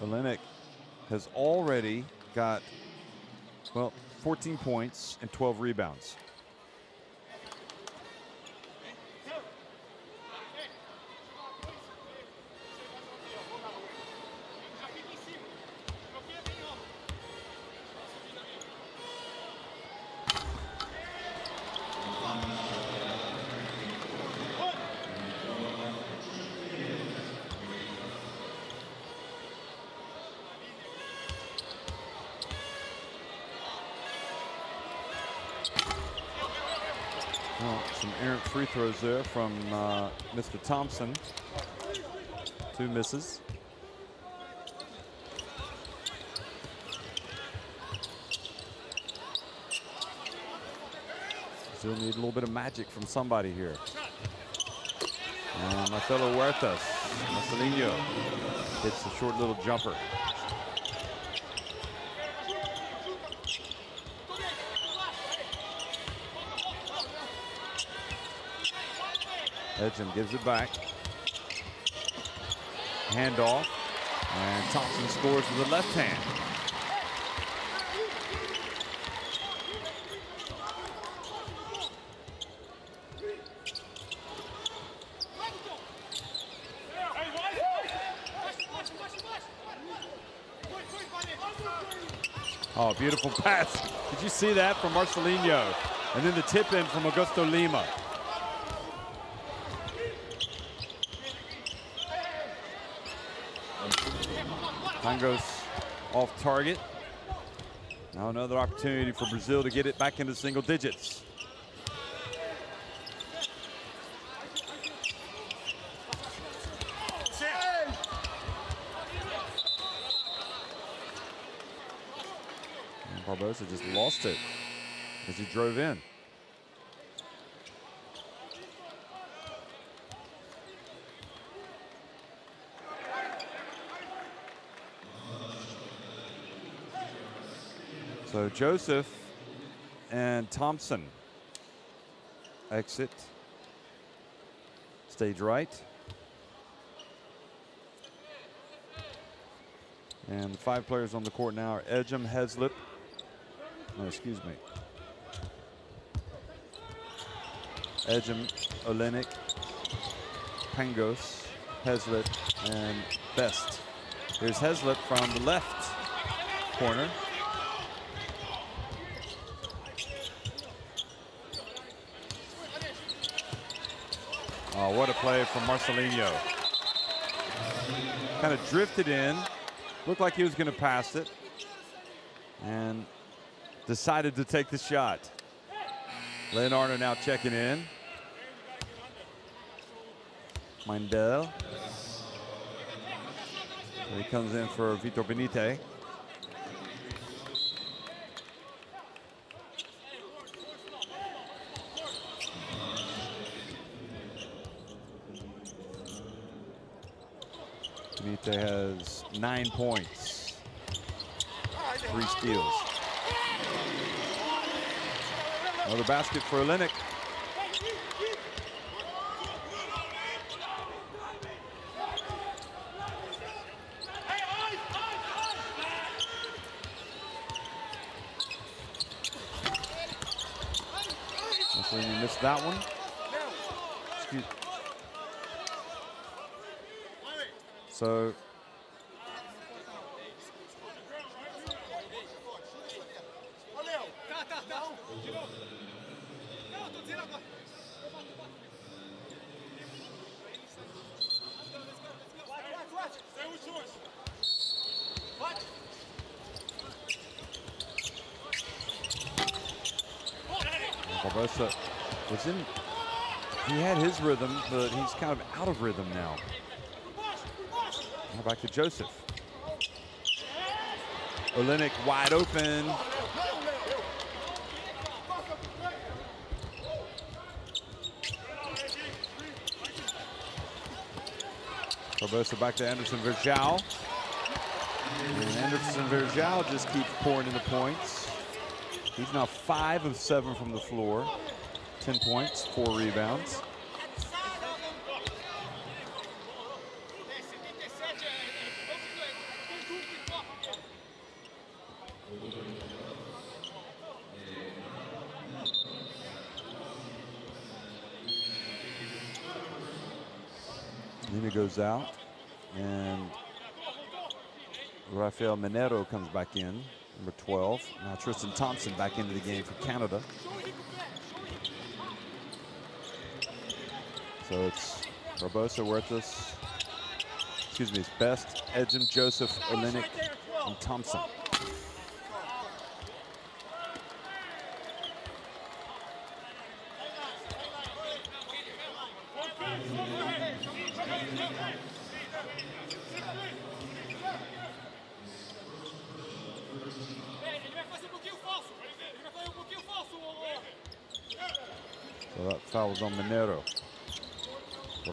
Olenek has already got, well, 14 points and 12 rebounds. Some errant free throws there from Mr. Thompson. 2 misses. Still need a little bit of magic from somebody here. And Marcelo Huertas, Marcelinho hits the short little jumper. Edgem gives it back. Handoff. And Thompson scores with the left hand. Oh, beautiful pass. Did you see that from Marcelinho? And then the tip in from Augusto Lima. Pangos off target. Now another opportunity for Brazil to get it back into single digits. And Barbosa just lost it as he drove in. So Joseph and Thompson exit stage right. And the 5 players on the court now are Ejim, Heslip. No, excuse me. Ejim, Olenek, Pangos, Heslip, and Best. Here's Heslip from the left corner. Oh, what a play from Marcelinho. Kind of drifted in. Looked like he was going to pass it. And decided to take the shot. Leonardo now checking in. Mindel. He comes in for Vitor Benite. Benite has 9 points, 3 steals. Another basket for Olenek. So you missed that one. Excuse. So Barbosa was in, he had his rhythm, but he's kind of out of rhythm now. Now back to Joseph. Olenek wide open. Barbosa back to Anderson Virgil. And Anderson Virgil just keeps pouring in the points. He's now 5 of 7 from the floor. 10 points, 4 rebounds. Nina goes out, and Rafael Minero comes back in, number 12. Now Tristan Thompson back into the game for Canada. So it's Barbosa, Huertas, excuse me, it's Best, Ejim, Joseph, Olenek, and Thompson. So that foul was on Minero.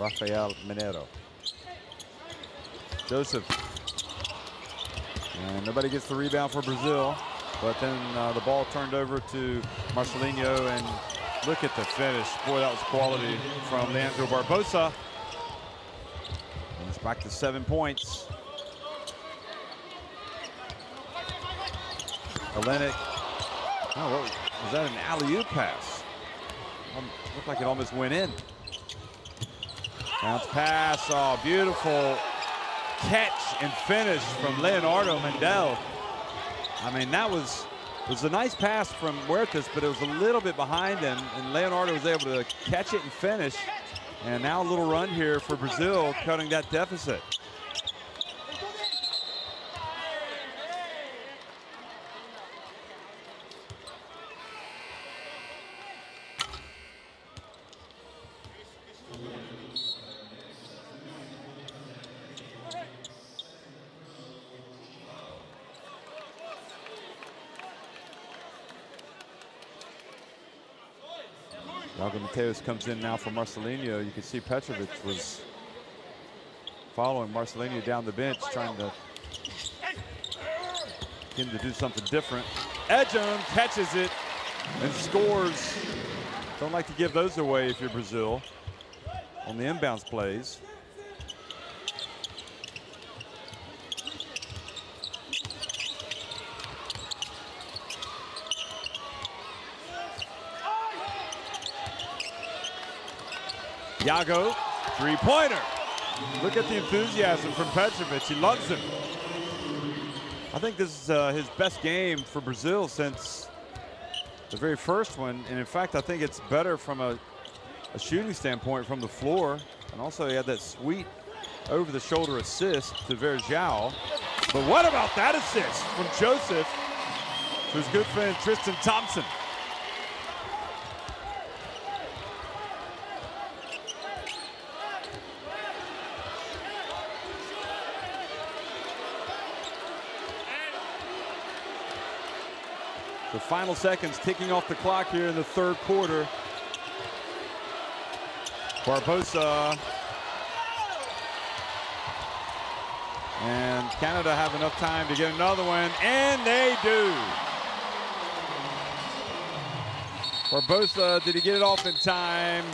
Rafael Minero. Joseph. And nobody gets the rebound for Brazil. But then the ball turned over to Marcelinho, and look at the finish. Boy, that was quality from Leandro Barbosa. And it's back to 7 points. Olenek. Oh, was that an alley-oop pass? Looked like it almost went in. Bounce pass, oh, beautiful catch and finish from Leonardo Mindel. I mean, that was a nice pass from Huertas, but it was a little bit behind him, and Leonardo was able to catch it and finish. And now a little run here for Brazil, cutting that deficit. Mateus comes in now for Marcelinho. You can see Petrovic was following Marcelinho down the bench, trying to get him to do something different. Ejim catches it and scores. Don't like to give those away if you're Brazil on the inbounds plays. Iago, three-pointer. Look at the enthusiasm from Petrovic. He loves him. I think this is his best game for Brazil since the very first one. And in fact, I think it's better from a shooting standpoint from the floor. And also he had that sweet over-the-shoulder assist to Verjao. But what about that assist from Joseph to his good friend Tristan Thompson? The final seconds ticking off the clock here in the third quarter. Barbosa and Canada have enough time to get another one, and they do. Barbosa, did he get it off in time?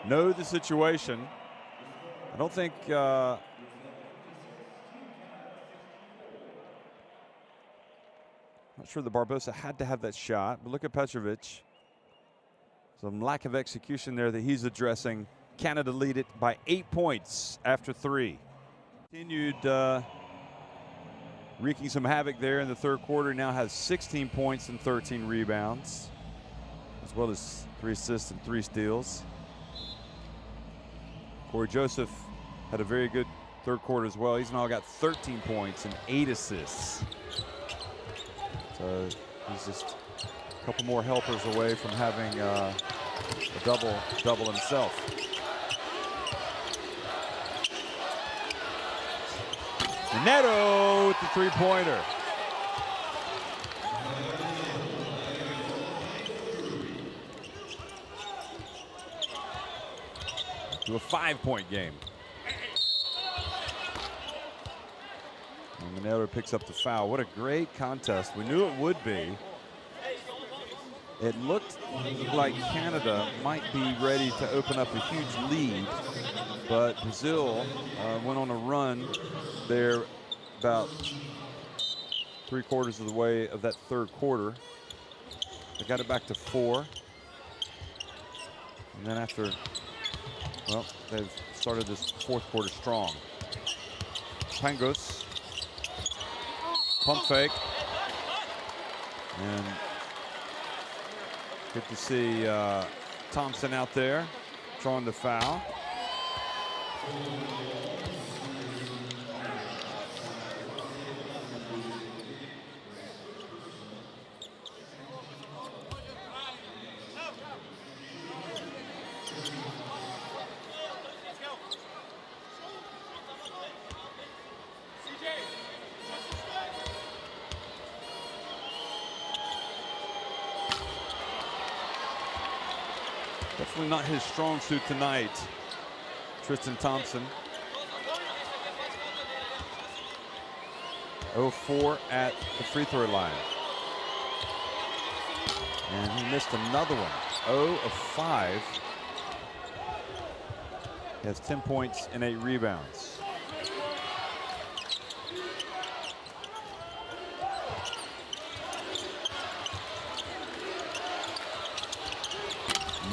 Know the situation. I don't think not sure that Barbosa had to have that shot, but look at Petrovic. Some lack of execution there that he's addressing. Canada lead it by 8 points after 3. Continued wreaking some havoc there in the third quarter. Now has 16 points and 13 rebounds, as well as 3 assists and 3 steals. Corey Joseph had a very good third quarter as well. He's now got 13 points and 8 assists. So he's just a couple more helpers away from having a double himself. Neto with the three-pointer. To a 5-point game. And Neto picks up the foul. What a great contest. We knew it would be. It looked like Canada might be ready to open up a huge lead, but Brazil went on a run there about 3/4 of the way of that third quarter. They got it back to 4. And then after, well, they've started this fourth quarter strong. Pangos, pump fake. And good to see Thompson out there drawing the foul. Definitely not his strong suit tonight, Tristan Thompson. 0-4 at the free throw line. And he missed another one. 0 of 5. He has 10 points and 8 rebounds.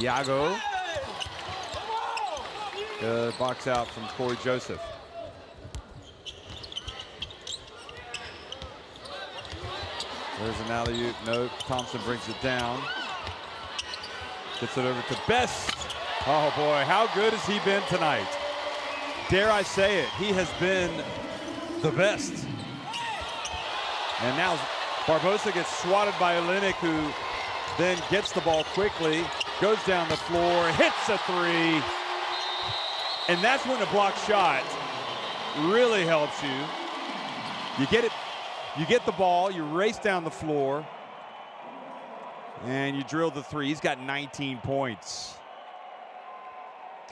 Iago. Good box out from Corey Joseph. There's an alley-oop. No, Thompson brings it down. Gets it over to Best. Oh boy, how good has he been tonight? Dare I say it, he has been the best. And now Barbosa gets swatted by Olenek, who then gets the ball quickly, goes down the floor, hits a 3. And that's when a block shot really helps you. You get it, you get the ball, you race down the floor, and you drill the 3. He's got 19 points.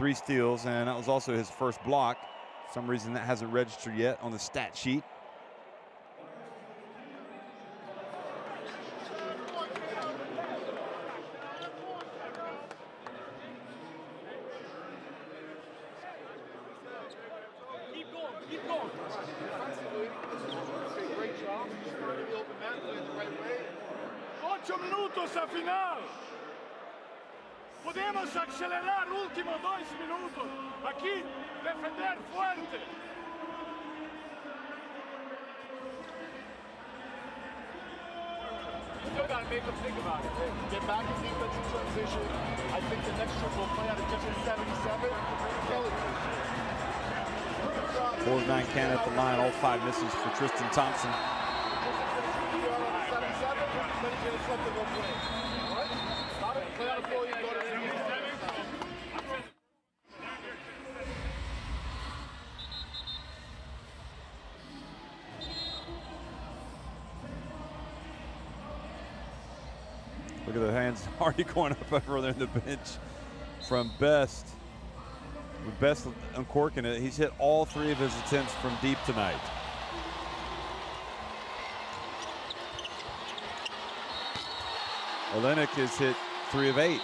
3 steals, and that was also his first block. For some reason that hasn't registered yet on the stat sheet. Keep going. Great job. Started the open mat, playing the right way. 8 minutos a final. Podemos acelerar último 2 minutos. Aquí, defender fuerte. Still got to make them think about it. Get back in defensive transition. I think the next trip will play out of different 77. Kelly. 4 of 9 can at the line, all 5 misses for Tristan Thompson. 77, then he's going to slip the go play. All right? Stop it. Play on the floor. You go to the Look at the hands already going up over there in the bench from Best. With Best uncorking it. He's hit all 3 of his attempts from deep tonight. Olenek has hit 3 of 8.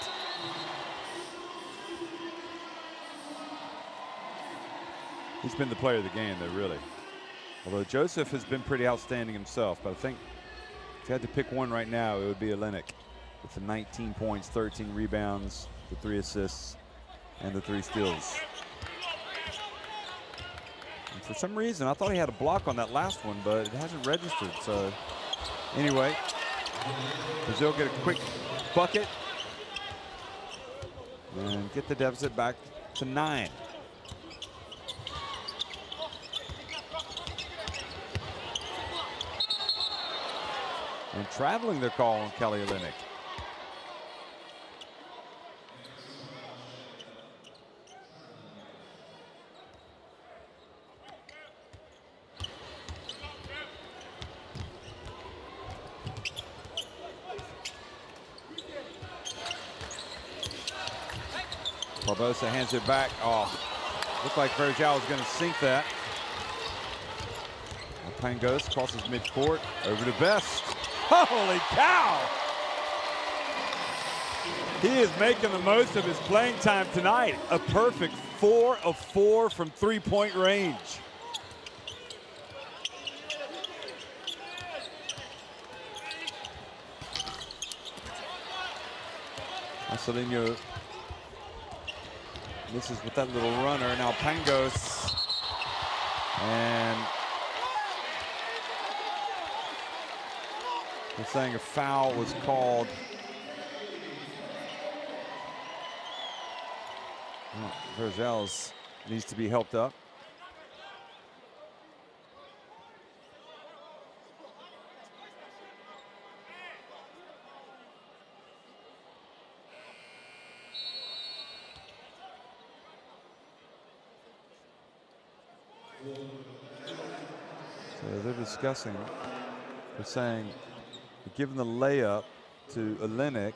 He's been the player of the game, though, really. Although Joseph has been pretty outstanding himself, but I think if you had to pick one right now, it would be Olenek with the 19 points, 13 rebounds, the 3 assists, and the 3 steals. And for some reason, I thought he had a block on that last one, but it hasn't registered. So anyway, Brazil get a quick bucket and get the deficit back to 9. And traveling, they're calling Kelly Olynyk. Barbosa hands it back. Oh, looked like Virgil was going to sink that. Pangos crosses midcourt over to Best. Holy cow! He is making the most of his playing time tonight. A perfect 4 of 4 from 3-point range. Marcelinho misses with that little runner. Now Pangos, and they're saying a foul was called. Oh, Virgils needs to be helped up. So they're discussing, they're saying, giving the layup to Olynyk,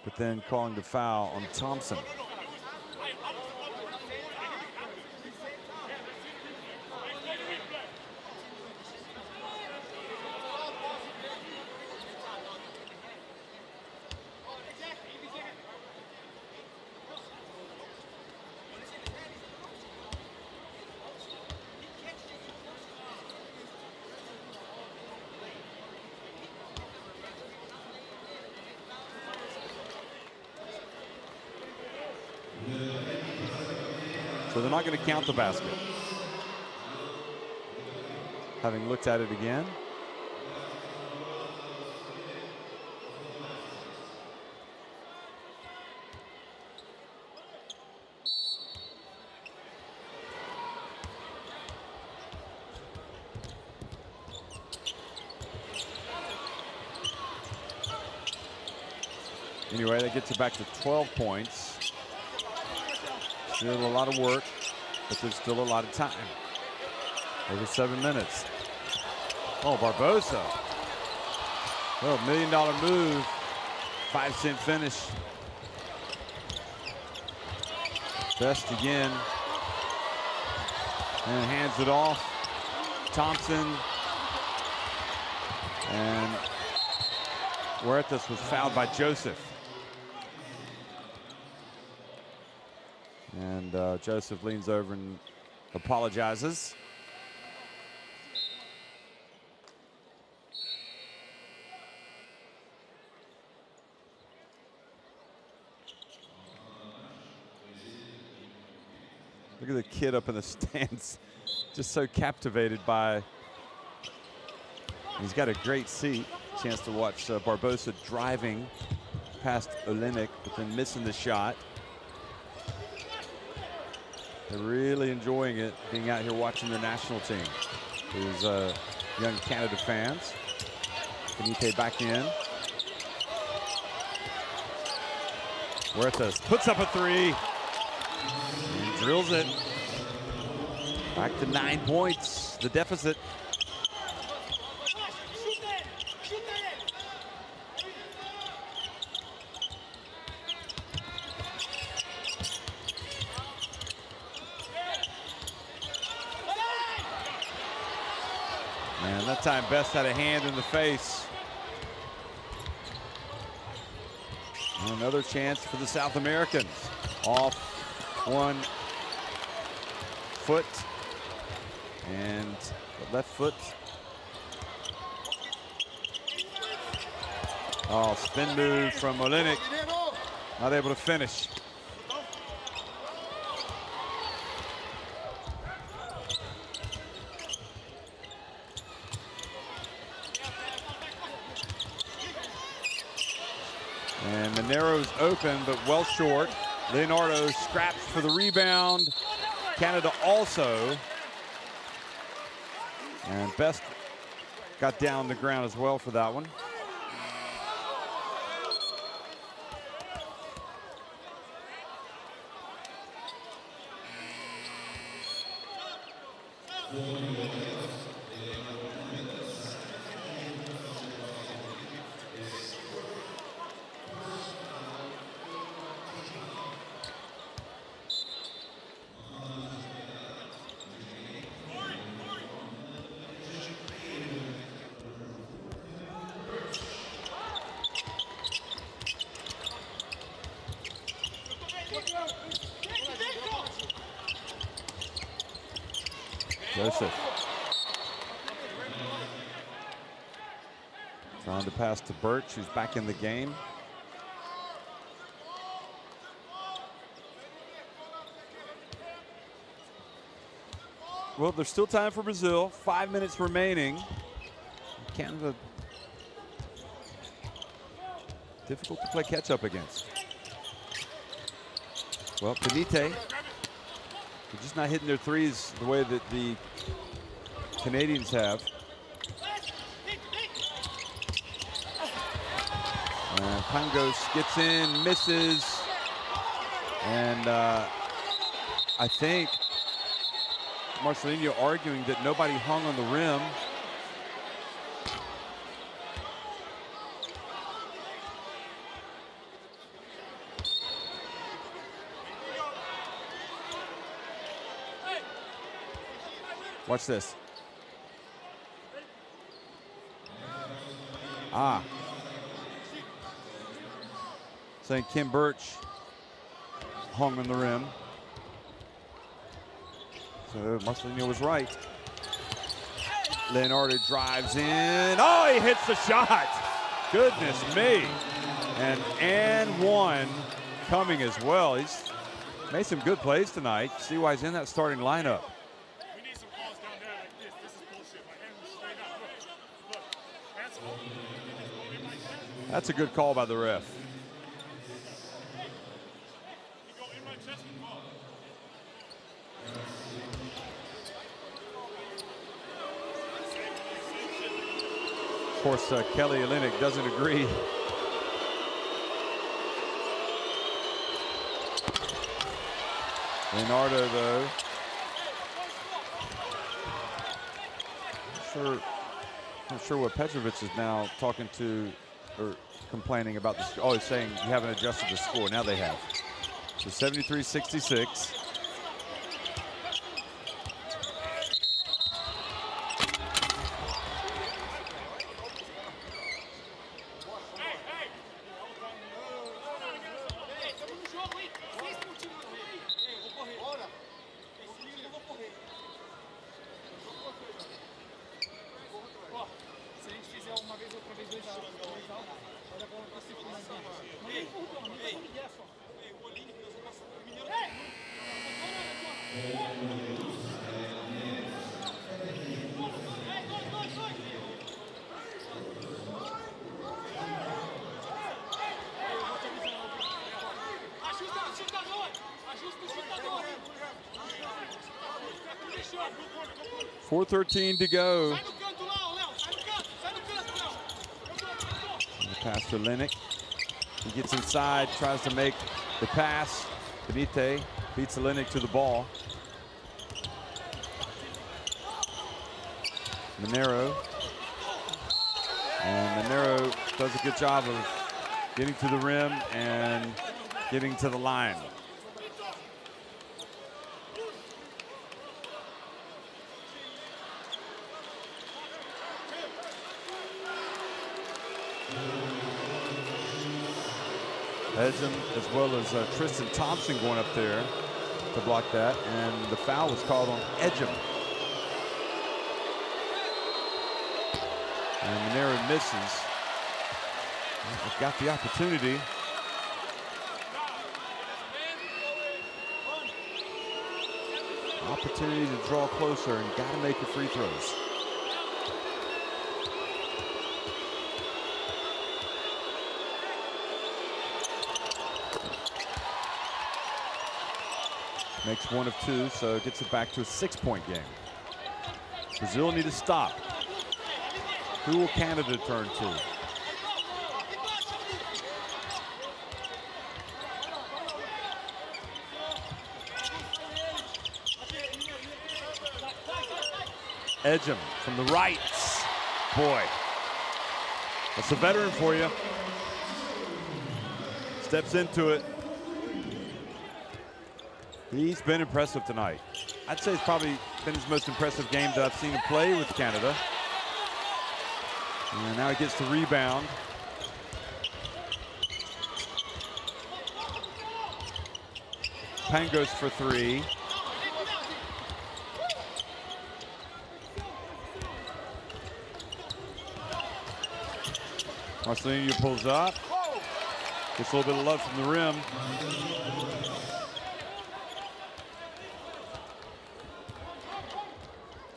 but then calling the foul on Thompson. So they're not going to count the basket. Having looked at it again. Anyway, that gets it back to 12 points. Still a lot of work, but there's still a lot of time. Over 7 minutes. Oh, Barbosa. Well, $1 million move. 5-cent finish. Best again. And hands it off. Thompson. And Huertas was fouled by Joseph. And Joseph leans over and apologizes. Look at the kid up in the stands, just so captivated by. He's got a great seat. Chance to watch Barbosa driving past Olenek, but then missing the shot. They're really enjoying it, being out here watching their national team. These young Canada fans. Benite back in. Huertas puts up a three. And drills it. Back to 9 points, the deficit. Man, that time Best had a hand in the face. And another chance for the South Americans. Off one foot. And the left foot. Oh, spin move from Olenek. Not able to finish. And Monero's open, but well short. Leonardo scraps for the rebound. Canada also. And Best got down the ground as well for that one. Joseph. Trying to pass to Birch, who's back in the game. Well, there's still time for Brazil. 5 minutes remaining. Canada, difficult to play catch up against. Well, Benite, they're just not hitting their threes the way that the Canadians have. And Pangos gets in, misses. And I think Marcelinho arguing that nobody hung on the rim. Watch this. Saying Kim Birch hung on the rim. So Marcelinho was right. Leonardo drives in. Oh, he hits the shot. Goodness me. And one coming as well. He's made some good plays tonight. See why he's in that starting lineup. That's a good call by the ref. Of course, Kelly Olynyk doesn't agree. Leonardo, though. Not sure what Petrovic is now talking to or complaining about the score. Oh, he's saying you haven't adjusted the score. Now they have. So 73-66. .413 to go. Pass to Linick. He gets inside, tries to make the pass. Benite beats Linick to the ball. Monero. And Monero does a good job of getting to the rim and getting to the line. Edgem, as well as Tristan Thompson going up there to block that, and the foul was called on Edgem. And Monero misses. They've got the opportunity. Opportunity to draw closer and got to make the free throws. Makes 1 of 2, so gets it back to a 6-point game. Brazil need to stop. Who will Canada turn to? Edgem from the right. Boy, that's a veteran for you. Steps into it. He's been impressive tonight. I'd say it's probably been his most impressive game that I've seen him play with Canada. And now he gets the rebound. Pangos for 3. Marcelinho pulls up. Gets a little bit of love from the rim.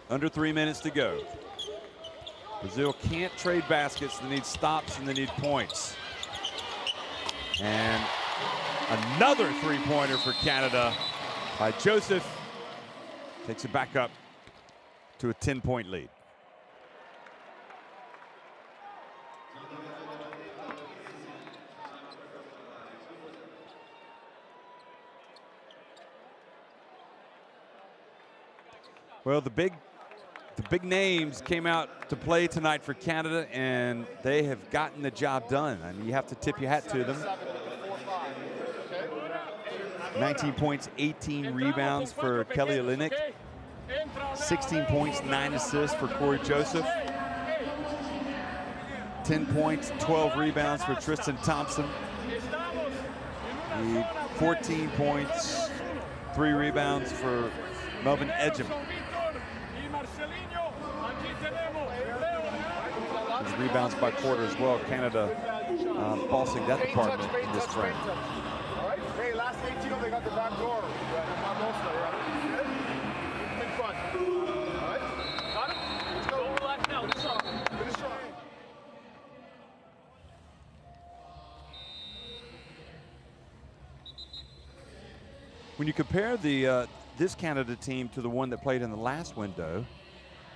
Under 3 minutes to go. Brazil can't trade baskets. They need stops and they need points. And another three-pointer for Canada by Joseph. Takes it back up to a 10-point lead. Well, the big names came out to play tonight for Canada, and they have gotten the job done. I mean, you have to tip your hat to them. 19 points, 18 rebounds for Kelly Olynyk. 16 points, 9 assists for Corey Joseph. 10 points, 12 rebounds for Tristan Thompson. 14 points, 3 rebounds for Melvin Edgem. His rebounds by quarter as well. Canada bossing that department in this frame. Hey, last 18 they got the back door. Big fun. All right? Got it? Let's go. Relax now. Finish strong. Finish strong. When you compare the this Canada team to the one that played in the last window,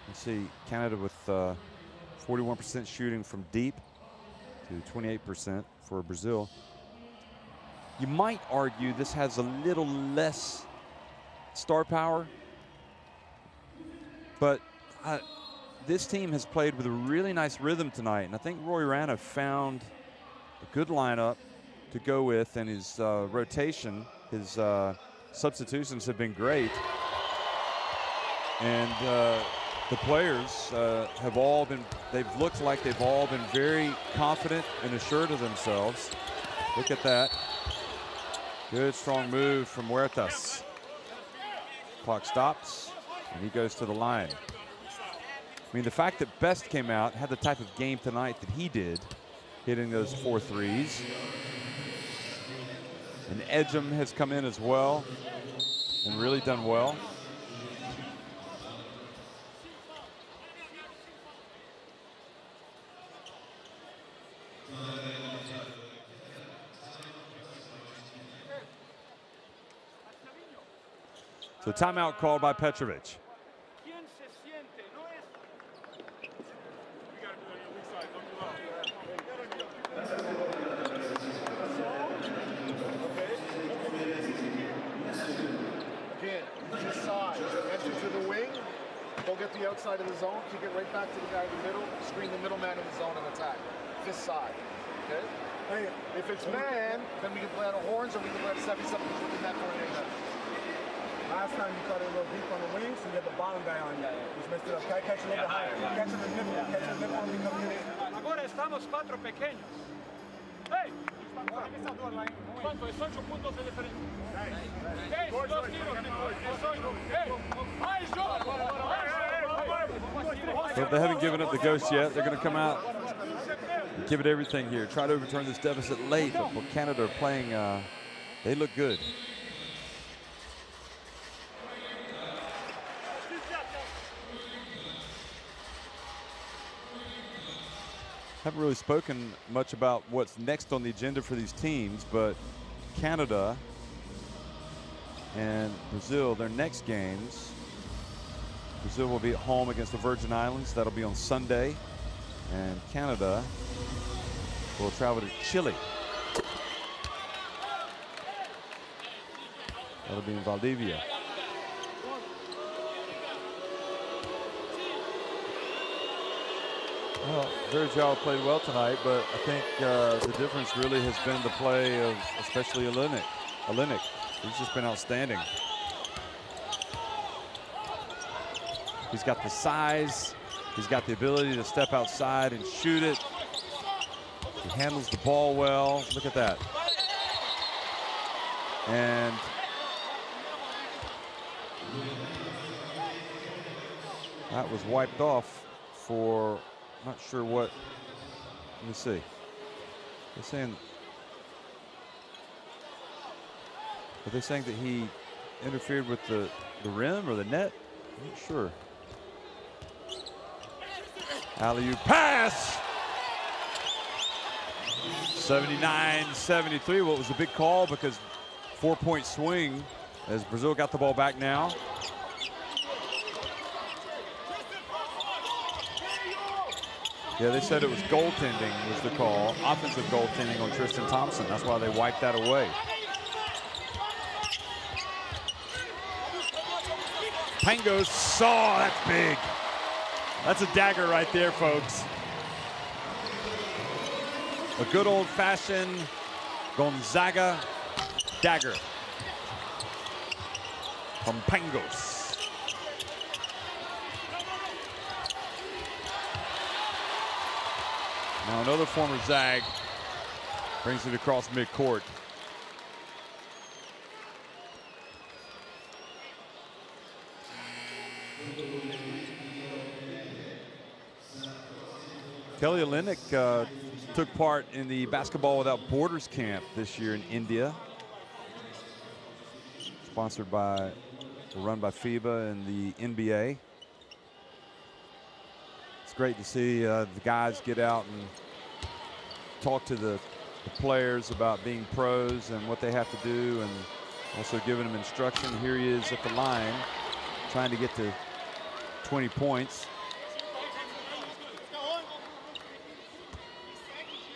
you see Canada with 41% shooting from deep to 28% for Brazil. You might argue this has a little less star power, but this team has played with a really nice rhythm tonight, and I think Roy Rana found a good lineup to go with in his rotation His substitutions have been great. And the players have all been, they've looked like they've all been very confident and assured of themselves. Look at that. Good, strong move from Huertas. Clock stops, and he goes to the line. I mean, the fact that Best came out, had the type of game tonight that he did, hitting those 4 threes. And Edgem has come in as well and really done well. So timeout called by Petrovic. Get the outside of the zone, kick it right back to the guy in the middle, screen the middleman in the zone and attack. This side, okay? Hey, if it's man, then we can play out of horns or we can play out of 77 in that coordination. Last time you cut it a little deep on the wings, so you get the bottom guy on you, which messed it up. Catch a little bit higher. Catch him in the nipple. Catch him in the nipple and become in it. Ahora estamos 4 pequeños. Hey! ¿Cuánto? Es 8 puntos de diferencia. Hey, 2 tiros. So they haven't given up the ghost yet. They're going to come out and give it everything here. Try to overturn this deficit late, but Canada are playing, they look good. Haven't really spoken much about what's next on the agenda for these teams, but Canada and Brazil, their next games, Brazil will be at home against the Virgin Islands. That'll be on Sunday. And Canada will travel to Chile. That'll be in Valdivia. Well, Virgil played well tonight, but I think the difference really has been the play of especially Olenek. He's just been outstanding. He's got the size. He's got the ability to step outside and shoot it. He handles the ball well. Look at that. And that was wiped off for, not sure what. Let me see. They're saying, are they saying that he interfered with the rim or the net? I'm not sure. Alley-oop pass. 79-73. Well, it was a big call because 4-point swing as Brazil got the ball back now. Yeah, they said it was goaltending was the call. Offensive goaltending on Tristan Thompson. That's why they wiped that away. Pangos saw, that's big. That's a dagger right there, folks. A good old-fashioned Gonzaga dagger from Pangos. Now another former Zag brings it across midcourt. Kelly Olynyk took part in the Basketball Without Borders camp this year in India. Sponsored by, run by FIBA and the NBA. It's great to see the guys get out and talk to the players about being pros and what they have to do, and also giving them instruction. Here he is at the line trying to get to 20 points.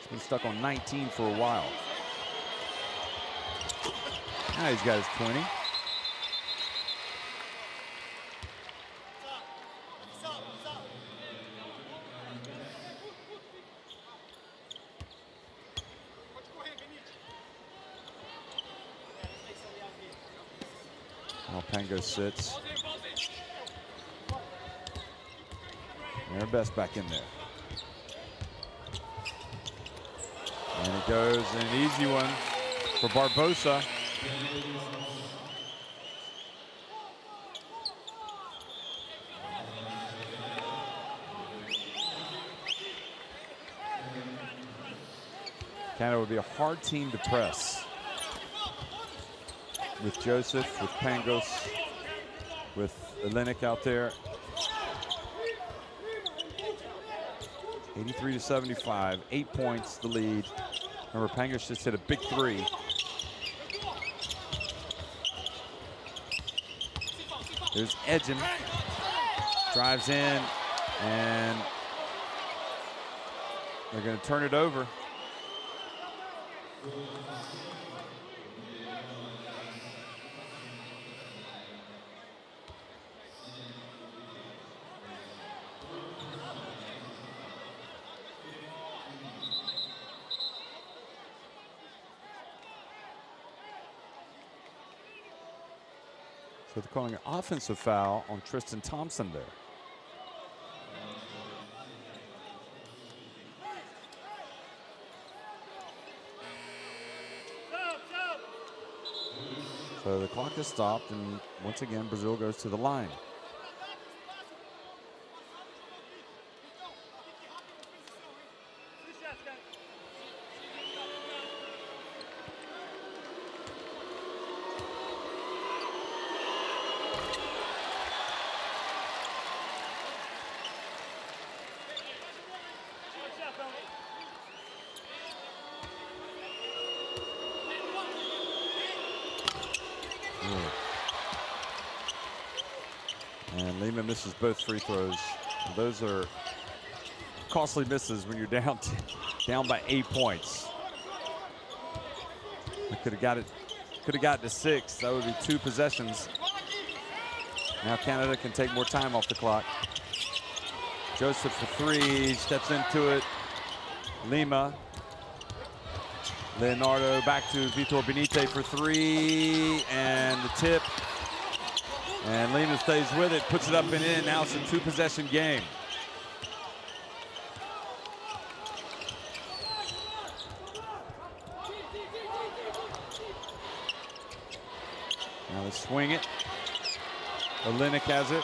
Been stuck on 19 for a while. Now he's got his 20. Pango sits. Their best back in there. And it goes an easy one for Barbosa. Canada would be a hard team to press. With Joseph, with Pangos, with Olenek out there. 83-75, 8 points the lead. Remember, Pangos just hit a big three. There's Edgen, drives in, and they're going to turn it over. So they're calling an offensive foul on Tristan Thompson there. So the clock is stopped, and once again, Brazil goes to the line. And Lima misses both free throws. Those are costly misses when you're down by 8 points. I could have got it to 6. That would be 2 possessions. Now Canada can take more time off the clock. Joseph for 3, steps into it. Lima. Leonardo back to Vitor Benite for 3, and the tip. And Lima stays with it, puts it up and in. Now it's a 2-possession game. Now they swing it. Olenek has it.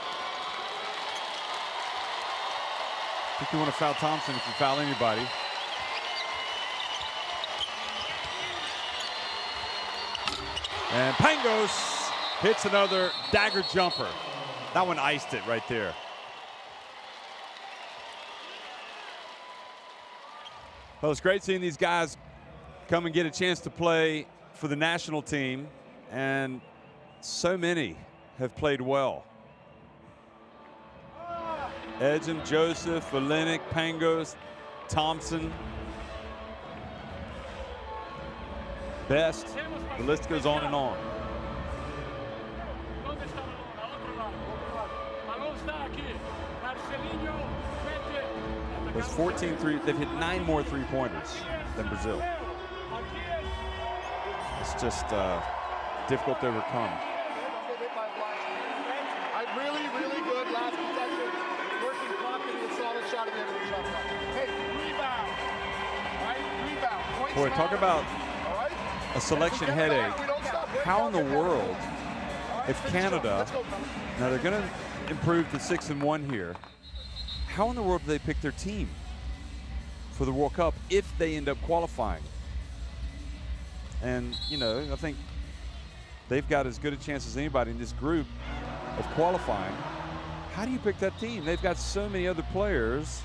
I think you want to foul Thompson if you foul anybody. And Pangos hits another dagger jumper. That one iced it right there. Well, it's great seeing these guys come and get a chance to play for the national team, and so many have played well. Edgen, Joseph, Olenek, Pangos, Thompson, Best. The list goes on and on. There's 14 they've hit 9 more three-pointers than Brazil. It's just difficult to overcome. Really good last possession. Working confident and solid shot at the end of the shot clock. Hey, rebound. Right? Rebound. Boy, talk about a selection headache. How in the world, if Canada, now they're going to improve to 6-1 here, how in the world do they pick their team for the World Cup if they end up qualifying? And, you know, I think they've got as good a chance as anybody in this group of qualifying. How do you pick that team? They've got so many other players.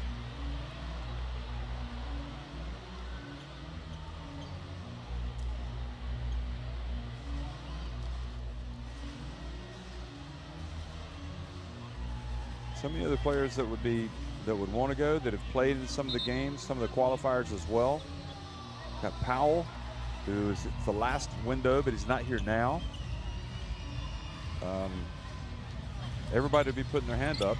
So many other players that would want to go, that have played in some of the games, some of the qualifiers as well. Got Powell, who is the last window, but he's not here now. Everybody will be putting their hand up.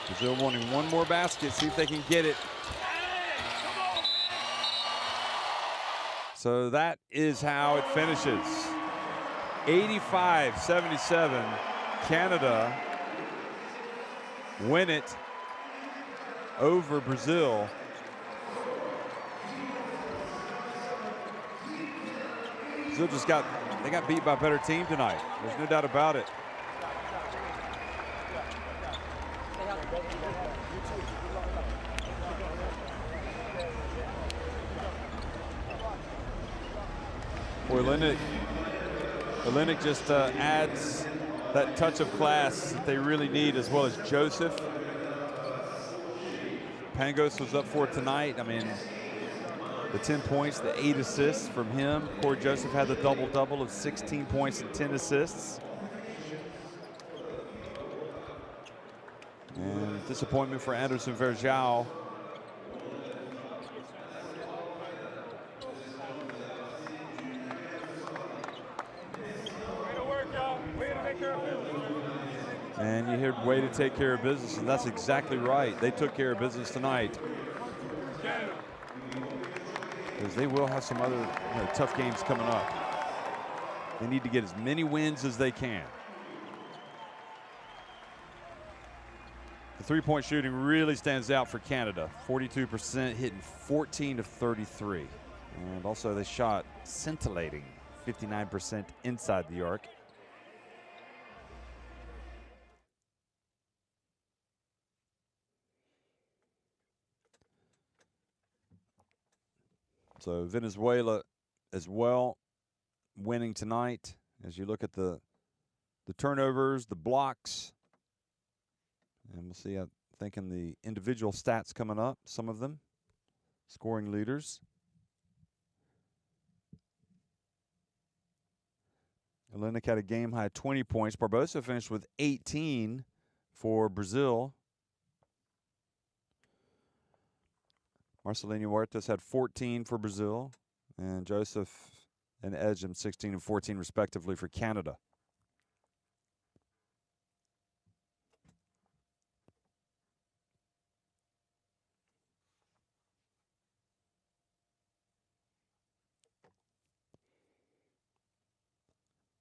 Brazil wanting one more basket, see if they can get it. So that is how it finishes. 85-77. Canada win it over Brazil. Brazil they got beat by a better team tonight. There's no doubt about it. Olenek just adds that touch of class that they really need, as well as Joseph. Pangos was up for tonight. I mean, the 10 points, the 8 assists from him. Corey Joseph had the double-double of 16 points and 10 assists. And disappointment for Anderson Verjao. And you hear way to take care of business, and that's exactly right. They took care of business tonight. Because they will have some other tough games coming up. They need to get as many wins as they can. The three-point shooting really stands out for Canada. 42%, hitting 14 of 33. And also they shot scintillating 59% inside the arc. So Venezuela as well winning tonight. As you look at the turnovers, the blocks, and we'll see, I think, in the individual stats coming up, some of them, scoring leaders. Olenek had a game-high 20 points. Barbosa finished with 18 for Brazil. Marcelinho Huertas had 14 for Brazil, and Joseph and Edgem 16 and 14 respectively for Canada.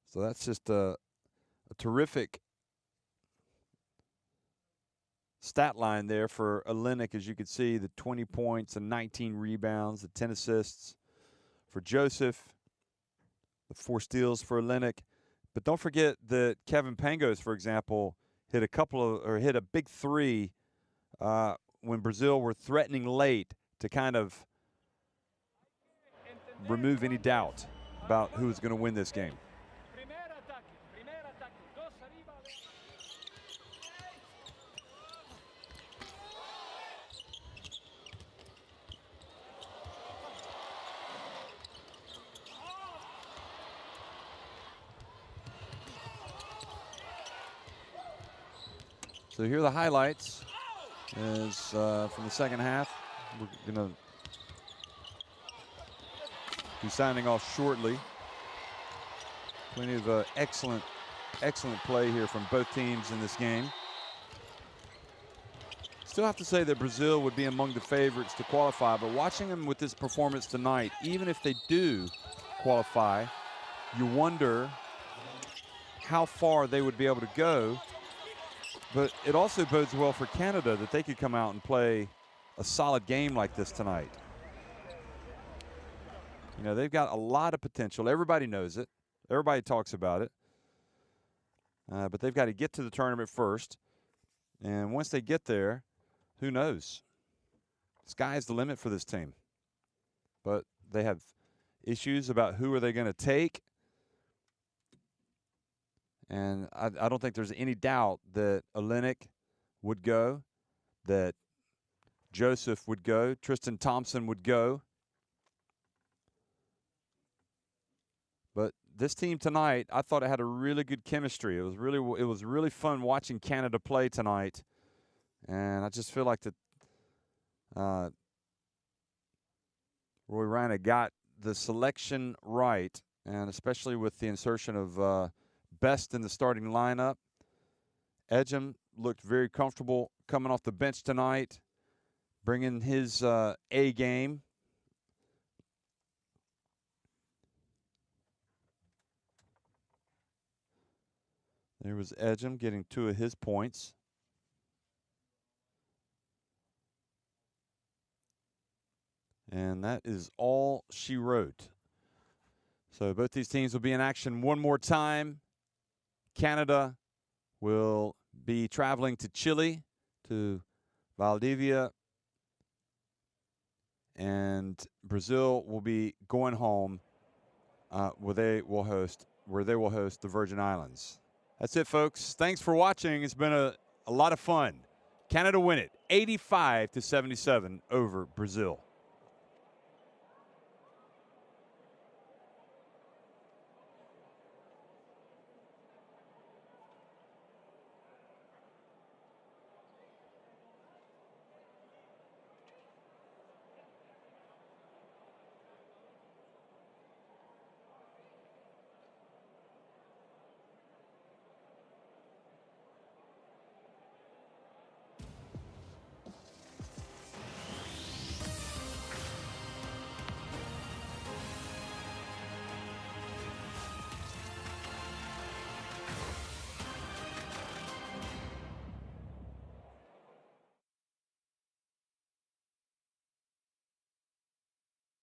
So that's just a terrific stat line there for Olenek. As you can see, the 20 points and 19 rebounds, the 10 assists for Joseph, the 4 steals for Olenek. But don't forget that Kevin Pangos, for example, hit a big 3 when Brazil were threatening late to kind of remove any doubt about who was going to win this game. So here are the highlights from the second half. We're going to be signing off shortly. Plenty of excellent play here from both teams in this game. Still have to say that Brazil would be among the favorites to qualify, but watching them with this performance tonight, even if they do qualify, you wonder how far they would be able to go. But it also bodes well for Canada that they could come out and play a solid game like this tonight. You know, they've got a lot of potential. Everybody knows it. Everybody talks about it. But they've got to get to the tournament first. And once they get there, who knows? Sky's the limit for this team. But they have issues about who are they going to take. And I don't think there's any doubt that Olenek would go, that Joseph would go, Tristan Thompson would go. But this team tonight, I thought it had a really good chemistry. It was really fun watching Canada play tonight. And I just feel like that Roy Rana got the selection right, and especially with the insertion of Best in the starting lineup. Edgem looked very comfortable coming off the bench tonight, bringing his A game. There was Edgem getting 2 of his points. And that is all she wrote. So both these teams will be in action one more time. Canada will be traveling to Chile, to Valdivia, and Brazil will be going home where they will host the Virgin Islands. That's it, folks. Thanks for watching. It's been a lot of fun. Canada win it 85-77 over Brazil.